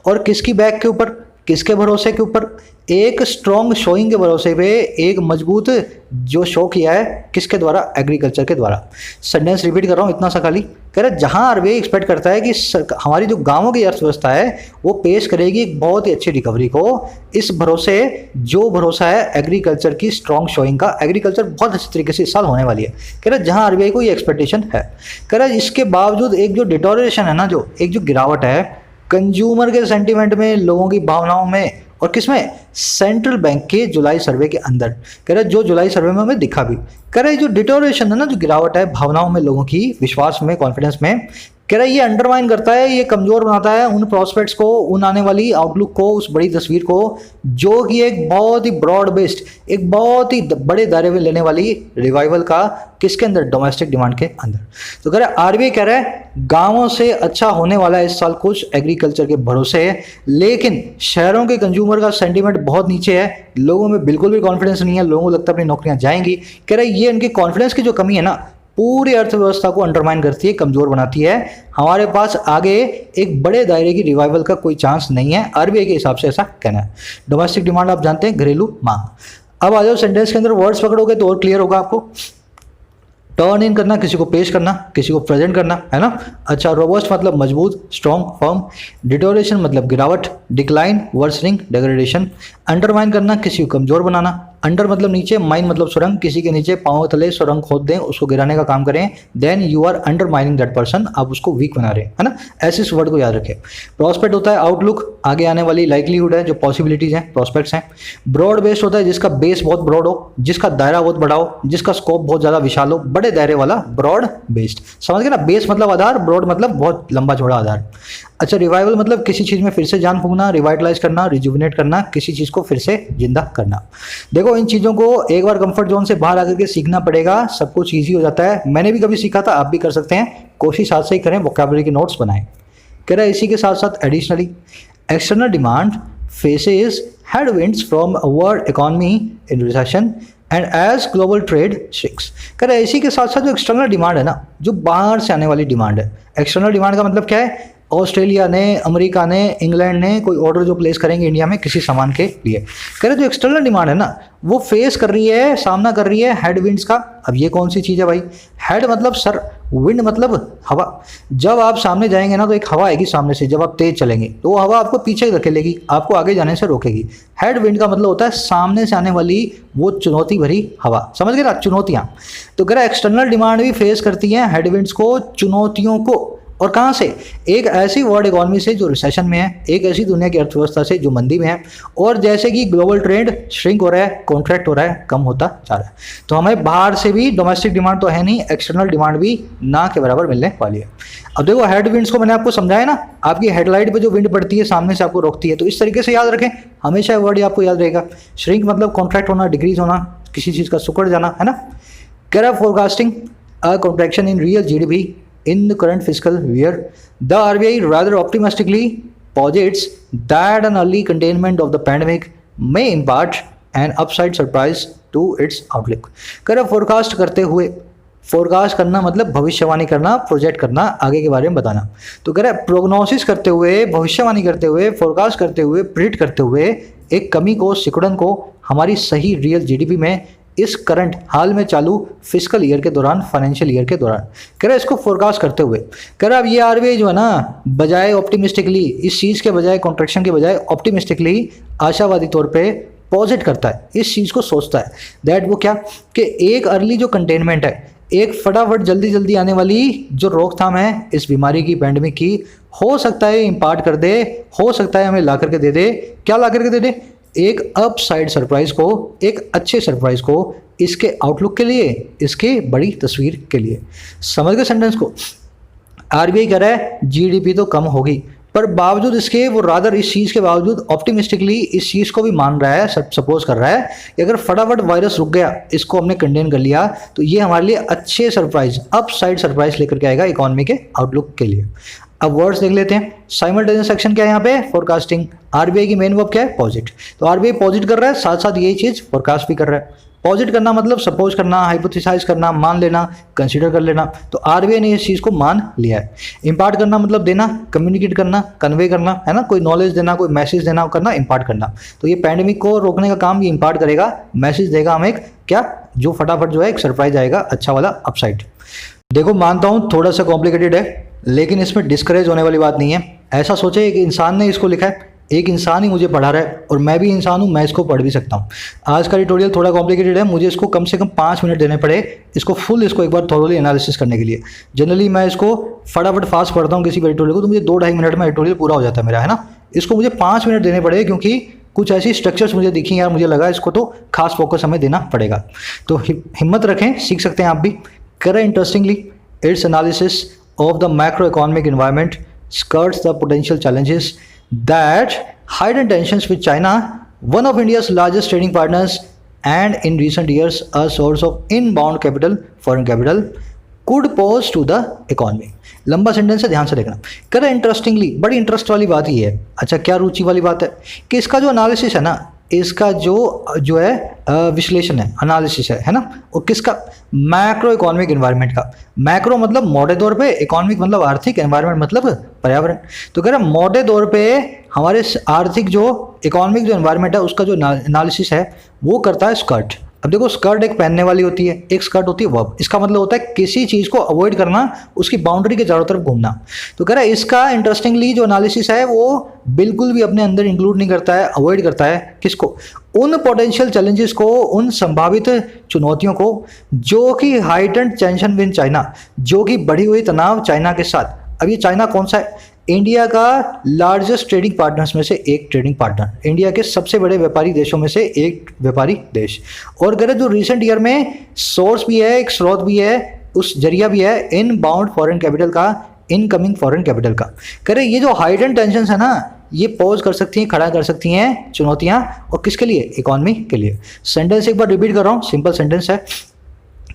और किसकी बैक के ऊपर, किसके भरोसे के ऊपर, एक स्ट्रॉन्ग शोइंग के भरोसे पे, एक मजबूत जो शो किया है किसके द्वारा, एग्रीकल्चर के द्वारा। सेंटेंस रिपीट कर रहा हूँ इतना सा खाली। कह रहे जहाँ आरबीआई एक्सपेक्ट करता है कि हमारी जो गांवों की अर्थव्यवस्था है वो पेश करेगी एक बहुत ही अच्छी रिकवरी को, इस भरोसे, जो भरोसा है एग्रीकल्चर की स्ट्रॉन्ग शोइंग का, एग्रीकल्चर बहुत अच्छी तरीके से इस साल होने वाली है। कह रहे जहाँ आरबीआई को ये एक्सपेक्टेशन है। कह रहे इसके बावजूद एक जो डिटोरेशन है ना, जो एक जो गिरावट है कंज्यूमर के सेंटीमेंट में, लोगों की भावनाओं में, और किसमें, सेंट्रल बैंक के जुलाई सर्वे के अंदर। कह रहे जो जुलाई सर्वे में हमें दिखा भी। कह रहे जो डिटोरेशन है ना, जो गिरावट है भावनाओं में, लोगों की विश्वास में, कॉन्फिडेंस में, कह रहा है ये अंडरमाइन करता है, ये कमजोर बनाता है उन प्रोस्पेक्ट्स को, उन आने वाली आउटलुक को, उस बड़ी तस्वीर को जो कि एक बहुत ही ब्रॉड बेस्ड, एक बहुत ही बड़े दायरे में लेने वाली रिवाइवल का, किसके अंदर, डोमेस्टिक डिमांड के अंदर। तो कह रहा है आरबीआई कह रहा है गांवों से अच्छा होने वाला है इस साल कुछ एग्रीकल्चर के भरोसे है, लेकिन शहरों के कंज्यूमर का सेंटीमेंट बहुत नीचे है, लोगों में बिल्कुल भी कॉन्फिडेंस नहीं है, लोगों को लगता है अपनी नौकरियां जाएंगी। कह रहा है ये इनकी कॉन्फिडेंस की जो कमी है ना, पूरी अर्थव्यवस्था को अंडरमाइन करती है, कमजोर बनाती है। हमारे पास आगे एक बड़े दायरे की रिवाइवल का कोई चांस नहीं है, आरबीआई के हिसाब से ऐसा कहना है। डोमेस्टिक डिमांड आप जानते हैं, घरेलू मांग। अब आ जाओ सेंटेंस के अंदर वर्ड्स पकड़ोगे तो और क्लियर होगा आपको। टर्न इन करना, किसी को पेश करना, किसी को प्रेजेंट करना, है ना। अच्छा, रोबस्ट मतलब मजबूत, स्ट्रॉन्ग, फर्म। डिटोरेशन मतलब गिरावट, डिक्लाइन, वर्सनिंग, डिग्रेडेशन। अंडरमाइन करना, किसी को कमजोर बनाना। अंडर मतलब नीचे, माइन मतलब सुरंग, किसी के नीचे पांव तले सुरंग खोद दें, उसको गिराने का काम करें। Then you are undermining that person, आप उसको वीक बना रहे हैं, है ना। ऐसे इस वर्ड को याद रखें। प्रोस्पेक्ट होता है आउटलुक, आगे आने वाली लाइकलीहुड है, जो पॉसिबिलिटीज हैं, प्रोस्पेक्ट्स हैं। ब्रॉड बेस्ड होता है जिसका बेस बहुत ब्रॉड हो, जिसका दायरा बहुत बड़ा हो, जिसका स्कोप बहुत ज्यादा विशाल हो, बड़े दायरे वाला, ब्रॉड बेस्ड। समझ गए ना, बेस मतलब आधार, ब्रॉड मतलब बहुत लंबा चौड़ा आधार। अच्छा, रिवाइवल मतलब किसी चीज में फिर से जान फूंकना, रिवाइटलाइज करना, रिजुविनेट करना, किसी चीज को फिर से जिंदा करना। देखो इन चीजों को एक बार कंफर्ट जोन से बाहर आकर के सीखना पड़ेगा, सब कुछ ईजी हो जाता है। मैंने भी कभी सीखा था, आप भी कर सकते हैं, कोशिश हाथ से ही करें, वोकैबुलरी के नोट्स बनाएं। कह रहा है इसी के साथ साथ additionally external demand faces headwinds from a world economy in recession and as global trade shrinks. कह रहा है इसी के साथ साथ जो एक्सटर्नल डिमांड है ना, जो बाहर से आने वाली डिमांड है। एक्सटर्नल डिमांड का मतलब क्या है, ऑस्ट्रेलिया ने, अमेरिका ने, इंग्लैंड ने कोई ऑर्डर जो प्लेस करेंगे इंडिया में किसी सामान के लिए। कह रहे जो एक्सटर्नल डिमांड है ना, वो फेस कर रही है, सामना कर रही है हेडविंड्स का। अब ये कौन सी चीज़ है भाई, हेड मतलब सर, विंड मतलब हवा। जब आप सामने जाएंगे ना तो एक हवा आएगी सामने से, जब आप तेज चलेंगे तो वो हवा आपको पीछे धकेलेगी, आपको आगे जाने से रोकेगी। हेड विंड का मतलब होता है सामने से आने वाली वो चुनौती भरी हवा, समझ गए ना, चुनौतियां। तो कह रहा है एक्सटर्नल डिमांड भी फेस करती है हेडविंड्स को, चुनौतियों को। और कहाँ से, एक ऐसी वर्ल्ड इकोनॉमी से जो रिसेशन में है, एक ऐसी दुनिया की अर्थव्यवस्था से जो मंदी में है, और जैसे कि ग्लोबल ट्रेड श्रिंक हो रहा है, कॉन्ट्रैक्ट हो रहा है, कम होता जा रहा है। तो हमें बाहर से भी डोमेस्टिक डिमांड तो है नहीं, एक्सटर्नल डिमांड भी ना के बराबर मिलने वाली है। अब देखो हेड विंड्स को मैंने आपको समझाया ना, आपकी हेडलाइट पे जो विंड पड़ती है सामने से आपको रोकती है, तो इस तरीके से याद रखें, हमेशा वर्ड आपको याद रहेगा। श्रिंक मतलब कॉन्ट्रैक्ट होना, डिक्रीज होना, किसी चीज़ का सुकड़ जाना, है ना। कह रहा है forecasting a contraction in real GDP in the current fiscal year, the RBI rather optimistically posits that an early containment of the pandemic may impart an upside surprise to its outlook. कह रहा forecast करते हुए, forecast करना मतलब भविष्यवाणी करना, project करना, आगे के बारे में बताना। तो कह रहा है प्रोग्नोसिस करते हुए, भविष्यवाणी करते हुए, फोरकास्ट करते हुए, प्रिडिक्ट करते हुए एक कमी को, सिकुड़न को हमारी सही रियल जीडीपी में इस करंट हाल में चालू फिस्कल ईयर के दौरान, फाइनेंशियल ईयर के दौरान, कह रहा है इसको फोरकास्ट करते हुए। कह रहा है अब ये आरबीआई जो है ना, बजाय ऑप्टिमिस्टिकली, इस चीज़ के बजाय, कॉन्ट्रैक्शन के बजाय ऑप्टिमिस्टिकली, आशावादी तौर पे पॉजिट करता है, इस चीज़ को सोचता है। दैट वो क्या, कि एक अर्ली जो कंटेनमेंट है, एक फटाफट जल्दी जल्दी आने वाली जो रोकथाम है इस बीमारी की, पैंडेमिक की, हो सकता है इम्पार्ट कर दे, हो सकता है हमें ला करके दे दे। क्या ला करके दे दे, एक अप साइड सरप्राइज को, एक अच्छे सरप्राइज को, इसके आउटलुक के लिए, इसके बड़ी तस्वीर के लिए। समझ गए सेंटेंस को। आरबीआई कह रहा है जीडीपी तो कम होगी, पर बावजूद इसके वो रादर इस चीज़ के बावजूद ऑप्टिमिस्टिकली इस चीज़ को भी मान रहा है, सपोज कर रहा है कि अगर फटाफट वायरस रुक गया, इसको हमने कंटेन कर लिया, तो ये हमारे लिए अच्छे सरप्राइज, अप साइड सरप्राइज लेकर के आएगा इकोनॉमी के आउटलुक के लिए। अब वर्ड्स देख लेते हैं। साइमल्टेनियस एक्शन क्या है यहाँ पे, फोरकास्टिंग। आरबीआई की मेन वर्ब क्या है, पॉजिट। तो आरबीआई पॉजिट कर रहा है, साथ साथ यही चीज फोरकास्ट भी कर रहा है। पॉजिट करना मतलब सपोज करना, हाइपोथेसाइज करना, मान लेना, कंसीडर कर लेना। तो आरबीआई ने इस चीज को मान लिया है। इम्पार्ट करना मतलब देना, कम्युनिकेट करना, कन्वे करना, है ना, कोई नॉलेज देना, कोई मैसेज देना, करना, इम्पार्ट करना। तो ये पैंडेमिक को रोकने का काम ये इम्पार्ट करेगा, मैसेज देगा हमें, क्या, जो फटाफट जो है एक सरप्राइज आएगा, अच्छा वाला अपसाइड। देखो मानता हूँ थोड़ा सा कॉम्प्लिकेटेड है, लेकिन इसमें डिस्करेज होने वाली बात नहीं है। ऐसा सोचे एक इंसान ने इसको लिखा है, एक इंसान ही मुझे पढ़ा रहा है, और मैं भी इंसान हूँ, मैं इसको पढ़ भी सकता हूँ। आज का ट्यूटोरियल थोड़ा कॉम्प्लिकेटेड है, मुझे इसको कम से कम 5 मिनट देने पड़े इसको फुल, इसको एक बार थोरोली एनालिसिस करने के लिए। जनरली मैं इसको फटाफट फास्ट पढ़ता हूँ किसी भी ट्यूटोरियल को, तो मुझे 2-2.5 मिनट में ट्यूटोरियल पूरा हो जाता है मेरा, है ना। इसको मुझे 5 मिनट देने पड़े, क्योंकि कुछ ऐसी स्ट्रक्चर्स मुझे दिखी यार, मुझे लगा इसको तो खास फोकस हमें देना पड़ेगा। तो हिम्मत रखें, सीख सकते हैं आप भी। करें interestingly, its analysis of the macroeconomic environment skirts the potential challenges that heightened tensions with China, one of India's largest trading partners, and in recent years a source of inbound capital, foreign capital, could pose to the economy. लंबा sentence है, ध्यान से देखना। कह रहा है interestingly, बड़ी interest वाली बात ये है। अच्छा, क्या रुचि वाली बात है कि इसका जो एनालिसिस है ना, इसका जो है विश्लेषण है, एनालिसिस है ना, और किसका? मैक्रो इकोनॉमिक एनवायरनमेंट का। मैक्रो मतलब मोटे तौर पे, इकोनॉमिक मतलब आर्थिक, एनवायरनमेंट मतलब पर्यावरण। तो कह रहा है मोटे तौर पे हमारे आर्थिक जो इकोनॉमिक जो एनवायरनमेंट है उसका जो एनालिसिस है वो करता है स्कर्ट। अब देखो, स्कर्ट एक पहनने वाली होती है, एक स्कर्ट होती है वर्ब। इसका मतलब होता है किसी चीज़ को अवॉइड करना, उसकी बाउंड्री के चारों तरफ घूमना। तो कह रहा है इसका इंटरेस्टिंगली जो एनालिसिस है वो बिल्कुल भी अपने अंदर इंक्लूड नहीं करता है, अवॉइड करता है किसको? उन पोटेंशियल चैलेंजेस को, उन संभावित चुनौतियों को जो कि हाइटेंड टेंशन विद चाइना, जो कि बढ़ी हुई तनाव चाइना के साथ। अब ये चाइना कौन सा है? इंडिया का लार्जेस्ट ट्रेडिंग पार्टनर्स में से एक ट्रेडिंग पार्टनर, इंडिया के सबसे बड़े व्यापारी देशों में से एक व्यापारी देश। और कह रहे जो रिसेंट ईयर में सोर्स भी है, एक स्रोत भी है, उस जरिया भी है इन बाउंड फॉरेन कैपिटल का, इनकमिंग फॉरेन कैपिटल का। कह रहे ये जो हाइडेंड टेंशन है ना, ये पॉज कर सकती हैं, खड़ा कर सकती हैं चुनौतियां, और किसके लिए? इकोनॉमी के लिए। सेंटेंस एक बार रिपीट कर रहा हूँ, सिंपल सेंटेंस है।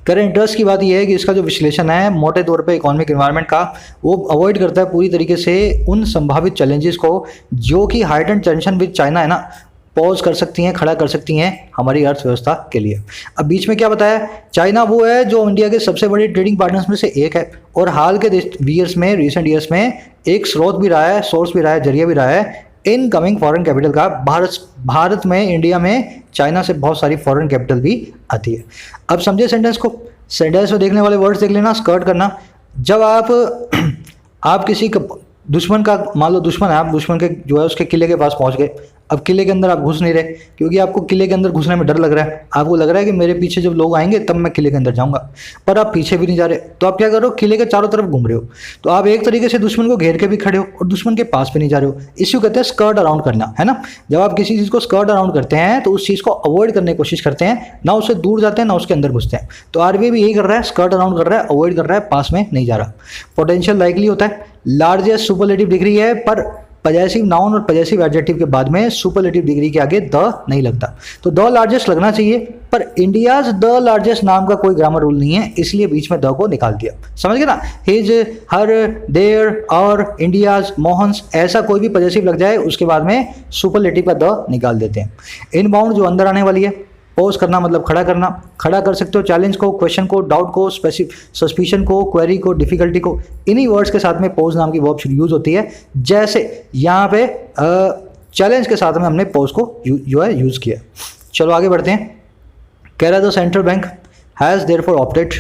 करेंट इंटरेस्ट की बात यह है कि इसका जो विश्लेषण है मोटे तौर पे इकोनॉमिक एनवायरनमेंट का, वो अवॉइड करता है पूरी तरीके से उन संभावित चैलेंजेस को जो कि हाइटेंड टेंशन विद चाइना है ना, पॉज कर सकती हैं, खड़ा कर सकती हैं हमारी अर्थव्यवस्था के लिए। अब बीच में क्या बताया? चाइना वो है जो इंडिया के सबसे बड़े ट्रेडिंग पार्टनर्स में से एक है, और हाल के ईयर्स में, रिसेंट ईयर्स में एक स्रोत भी रहा है, सोर्स भी रहा है, जरिया भी रहा है इनकमिंग फॉरेन कैपिटल का। भारत में, इंडिया में चाइना से बहुत सारी फॉरेन कैपिटल भी आती है। अब समझे सेंटेंस को? सेंटेंस में देखने वाले वर्ड्स देख लेना। स्कर्ट करना, जब आप किसी दुश्मन का, मान लो दुश्मन है, आप दुश्मन के जो है उसके किले के पास पहुंच गए। अब किले के अंदर आप घुस नहीं रहे क्योंकि आपको किले के अंदर घुसने में डर लग रहा है। आपको लग रहा है कि मेरे पीछे जब लोग आएंगे तब मैं किले के अंदर जाऊंगा, पर आप पीछे भी नहीं जा रहे। तो आप क्या कर रहे हो? किले के चारों तरफ घूम रहे हो। तो आप एक तरीके से दुश्मन को घेर के भी खड़े हो और दुश्मन के पास भी नहीं जा रहे हो। इसी को कहते हैं स्कर्ट अराउंड करना, है ना। जब आप किसी चीज़ को स्कर्ट अराउंड करते हैं तो उस चीज़ को अवॉइड करने की कोशिश करते हैं, ना उससे दूर जाते हैं ना उसके अंदर घुसते हैं। तो आरबीआई भी यही कर रहा है, स्कर्ट अराउंड कर रहा है, अवॉइड कर रहा है, पास में नहीं जा रहा। पोटेंशियल लाइकली होता है, लार्जेस्ट सुपरलेटिव डिग्री है, पर पजेसिव नाउन और पजेसिव एडजेक्टिव के बाद में सुपरलेटिव डिग्री के आगे द नहीं लगता। तो द लार्जेस्ट लगना चाहिए, पर इंडियाज द लार्जेस्ट नाम का कोई ग्रामर रूल नहीं है, इसलिए बीच में द को निकाल दिया। समझ गए ना? हिज, हर, देयर और इंडियाज, मोहन्स, ऐसा कोई भी पजेसिव लग जाए उसके बाद में सुपरलेटिव का द निकाल देते हैं। इनबाउंड जो अंदर आने वाली है, पोज करना मतलब खड़ा करना, खड़ा कर सकते हो चैलेंज को, क्वेश्चन को, डाउट को, सस्पिशन को, क्वेरी को, डिफिकल्टी को। इन्हीं वर्ड्स के साथ में पोज नाम की वर्ब यूज होती है। जैसे यहाँ पे चैलेंज के साथ में हमने पोज को जो है यूज किया। चलो आगे बढ़ते हैं। कह रहा है the central bank has therefore opted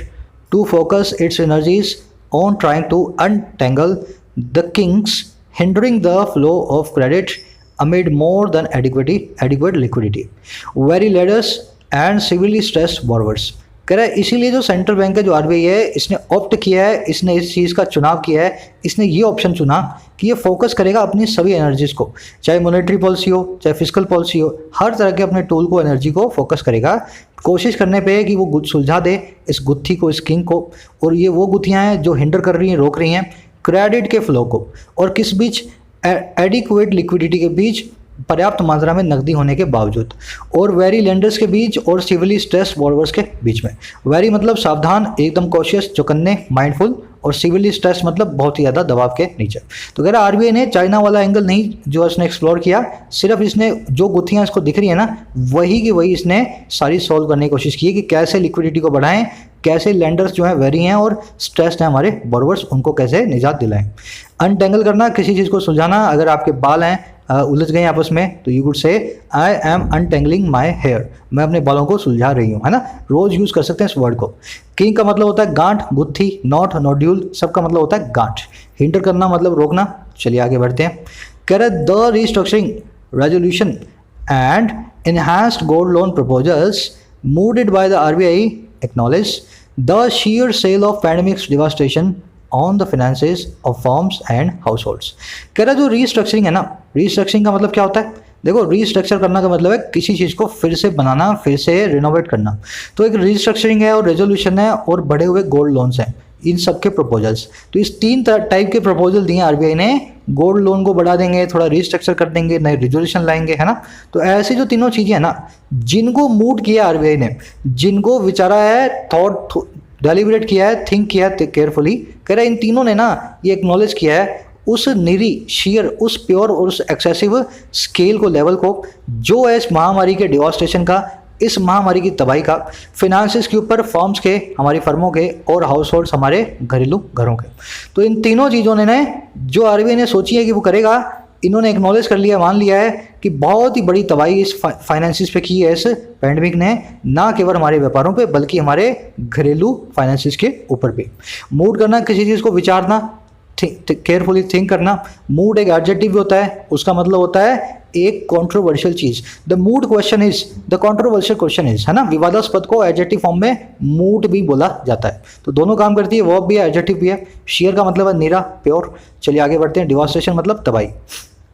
to focus its energies on trying to untangle the kinks hindering the flow of credit amid more than adequate liquidity, very lenders and severely stressed borrowers। कह रहा है इसीलिए जो central bank है, जो RBI है, इसने opt किया है, इसने इस चीज़ का चुनाव किया है, इसने ये ऑप्शन चुना कि ये फोकस करेगा अपनी सभी एनर्जीज को, चाहे मॉनेटरी पॉलिसी हो, चाहे फिजिकल पॉलिसी हो, हर तरह के अपने टूल को, एनर्जी को फोकस करेगा, कोशिश करने पे कि वो सुलझा दे इस गुत्थी को, इस किंग को। और ये वो गुत्थियाँ हैं जो हिंडर कर रही हैं, रोक रही हैं क्रेडिट के फ्लो को, और किस बीच? एडिक्वेट लिक्विडिटी के बीच, पर्याप्त मात्रा में नकदी होने के बावजूद, और वेरी लेंडर्स के बीच और सिविली स्ट्रेस बॉर्डर्स के बीच में। वेरी मतलब सावधान, एकदम कॉशियस, चौकन्ने, माइंडफुल, और सिविली स्ट्रेस मतलब बहुत ही ज़्यादा दबाव के नीचे। तो कह रहा आरबीआई ने चाइना वाला एंगल नहीं जो इसने एक्सप्लोर किया, सिर्फ इसने जो गुत्थियाँ इसको दिख रही है ना, वही की वही इसने सारी सॉल्व करने की कोशिश की कि कैसे लिक्विडिटी को बढ़ाएं, कैसे लेंडर्स जो हैं वेरी हैं और स्ट्रेस्ड हैं हमारे बोरोवर्स, उनको कैसे निजात दिलाएं। अनटेंगल करना, किसी चीज़ को सुलझाना। अगर आपके बाल हैं उलझ गए आपस में, तो you could say I am अनटेंगलिंग my hair, मैं अपने बालों को सुलझा रही हूँ, है ना। रोज यूज़ कर सकते हैं इस वर्ड को। किंग का मतलब होता है गांठ, गुत्थी, नॉट, नोड्यूल, सबका मतलब होता है गांठ। हिंटर करना मतलब रोकना। चलिए आगे बढ़ते हैं। कह रहे the restructuring resolution and enhanced gold loan proposals mooted by the RBI acknowledge the sheer scale of pandemic's devastation on the finances of firms and households। कह रहा जो रीस्ट्रक्चरिंग है ना, रीस्ट्रक्चरिंग का मतलब क्या होता है? देखो, रीस्ट्रक्चर करना का मतलब है किसी चीज़ को फिर से बनाना, फिर से रिनोवेट करना। तो एक रीस्ट्रक्चरिंग है और रेजोल्यूशन है और बढ़े हुए गोल्ड लोन्स हैं। इन सब के प्रपोजल्स। तो इस 3 टाइप के प्रपोजल दिए आरबीआई ने, गोल्ड लोन को बढ़ा देंगे, थोड़ा रिस्ट्रक्चर कर देंगे, नए रिजोल्यूशन लाएंगे, है ना। तो ऐसी जो तीनों चीज़ें हैं ना, जिनको मूड किया आरबीआई ने, जिनको विचारा है, थॉट डेलिब्रेट किया है, थिंक किया है केयरफुली, कह रहा है इन तीनों ने ना ये एक्नॉलेज किया है उस निरी शेयर, उस प्योर और उस एक्सेसिव स्केल को, लेवल को, जो है इस महामारी के डिवास्टेशन का, इस महामारी की तबाही का, फिनांसिस के ऊपर, फर्म्स के, हमारी फर्मों के, और हाउस होल्ड्स, हमारे घरेलू घरों के। तो इन तीनों चीज़ों ने जो आरबीआई ने सोची है कि वो करेगा, इन्होंने एक्नॉलेज कर लिया, मान लिया है कि बहुत ही बड़ी तबाही इस फाइनेंसिस पे की है इस पैंडमिक ने, ना केवल हमारे व्यापारों पे बल्कि हमारे घरेलू फाइनेंसिस के ऊपर भी। मूड करना, किसी चीज़ को विचारना, केयरफुली थिंक करना। मूड एक एडजेक्टिव भी होता है, उसका मतलब होता है एक कंट्रोवर्शियल चीज। The mood question is the controversial question is, है ना। विवादास्पद को एडजेक्टिव फॉर्म में मूड भी बोला जाता है। तो दोनों काम करती है, वर्ब भी है, एडजेक्टिव भी है। शेयर का मतलब है निरा, प्योर। चलिए आगे बढ़ते हैं। डिवास्टेशन मतलब तबाही।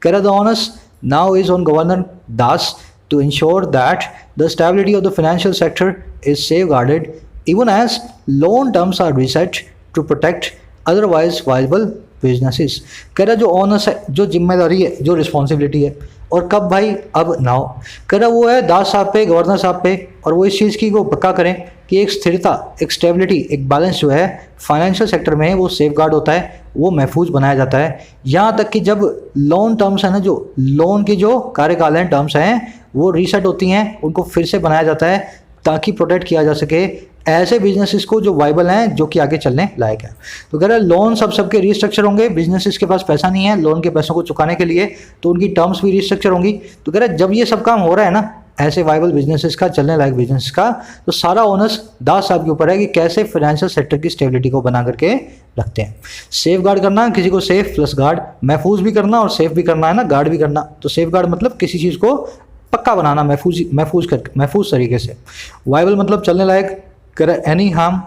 कह the honours now is on governor Das to ensure that the stability of the financial sector is safeguarded even as loan terms are reset to protect otherwise viable businesses। कह रहा जो ऑनर्स है, जो जिम्मेदारी है, जो रिस्पॉन्सिबिलिटी है, और कब भाई, अब नाउ। कह रहा वो है दास साहब पे, गवर्नर साहब पे, और वो इस चीज़ की को पक्का करें कि एक स्थिरता, एक स्टेबिलिटी, एक बैलेंस जो है फाइनेंशियल सेक्टर में वो सेफगार्ड होता है, वो महफूज बनाया जाता है। यहाँ तक कि जब लोन टर्म्स है ना, जो लोन की जो कार्यकाल हैं, टर्म्स हैं, वो रीसेट होती हैं, उनको फिर से बनाया जाता है ताकि प्रोटेक्ट किया जा सके ऐसे बिजनेसेस को जो वाइबल हैं, जो कि आगे चलने लायक है। तो कह रहा है लोन सबके रीस्ट्रक्चर होंगे, बिजनेसेस के पास पैसा नहीं है लोन के पैसों को चुकाने के लिए, तो उनकी टर्म्स भी रीस्ट्रक्चर होंगी। तो कह रहा है जब ये सब काम हो रहा है ना, ऐसे वाइबल बिजनेसेस का, चलने लायक बिजनेस का, तो सारा ओनर्स दास साहब के ऊपर है कि कैसे फाइनेंशियल सेक्टर की स्टेबिलिटी को बना करके रखते हैं। सेफ गार्ड करना, किसी को सेफ प्लस गार्ड, महफूज भी करना और सेफ भी करना है ना, गार्ड भी करना। तो सेफ गार्ड मतलब किसी चीज़ को पक्का बनाना, महफूज तरीके से। वाइबल मतलब चलने लायक। करे any harm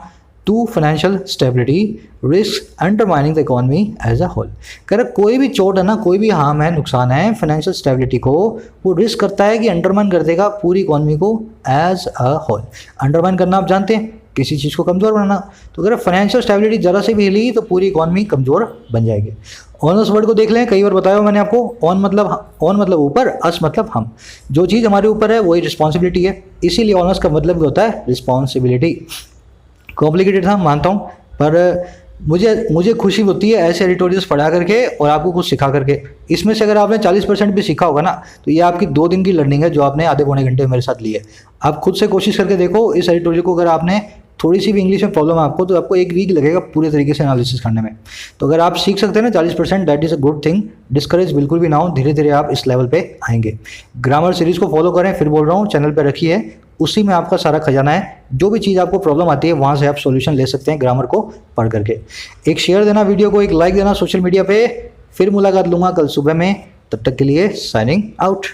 to financial stability risk undermining the economy as a whole. करे कोई भी चोट है ना, कोई भी हार्म है, नुकसान है फाइनेंशियल स्टेबिलिटी को, वो रिस्क करता है कि अंडरमाइन कर देगा पूरी इकोनॉमी को एज अ होल। अंडरमाइन करना आप जानते हैं, किसी चीज़ को कमज़ोर बनाना। तो अगर फाइनेंशियल स्टेबिलिटी ज़रा से भी हिली तो पूरी इकोनॉमी कमज़ोर बन जाएगी। ऑनर्स वर्ड को देख लें, कई बार बताया मैंने आपको। ऑन मतलब ऊपर, अस मतलब हम। जो चीज़ हमारे ऊपर है वही रिस्पॉन्सिबिलिटी है, इसीलिए ऑनर्स का मतलब भी होता है रिस्पॉन्सिबिलिटी। कॉम्प्लिकेटेड था मानता हूँ, पर मुझे खुशी होती है ऐसे एडिटोरियल्स पढ़ा करके और आपको कुछ सिखा करके। इसमें से अगर आपने 40% भी सीखा होगा ना, तो ये आपकी 2 दिन की लर्निंग है जो आपने आधे पौने घंटे मेरे साथ ली है। आप खुद से कोशिश करके देखो इस एडिटोरियल को, अगर आपने थोड़ी सी भी इंग्लिश में प्रॉब्लम है आपको, तो आपको 1 वीक लगेगा पूरे तरीके से एनालिसिस करने में। तो अगर आप सीख सकते हैं ना 40%, that is a good thing. Discourage बिल्कुल भी ना हो, धीरे धीरे आप इस लेवल पे आएंगे। ग्रामर सीरीज को फॉलो करें, फिर बोल रहा हूँ, चैनल पे रखिए, उसी में आपका सारा खजाना है। जो भी चीज़ आपको प्रॉब्लम आती है वहाँ से आप सॉल्यूशन ले सकते हैं ग्रामर को पढ़ करके। एक शेयर देना वीडियो को, एक लाइक देना सोशल मीडिया पे। फिर मुलाकात लूँगा कल सुबह में, तब तक के लिए साइनिंग आउट।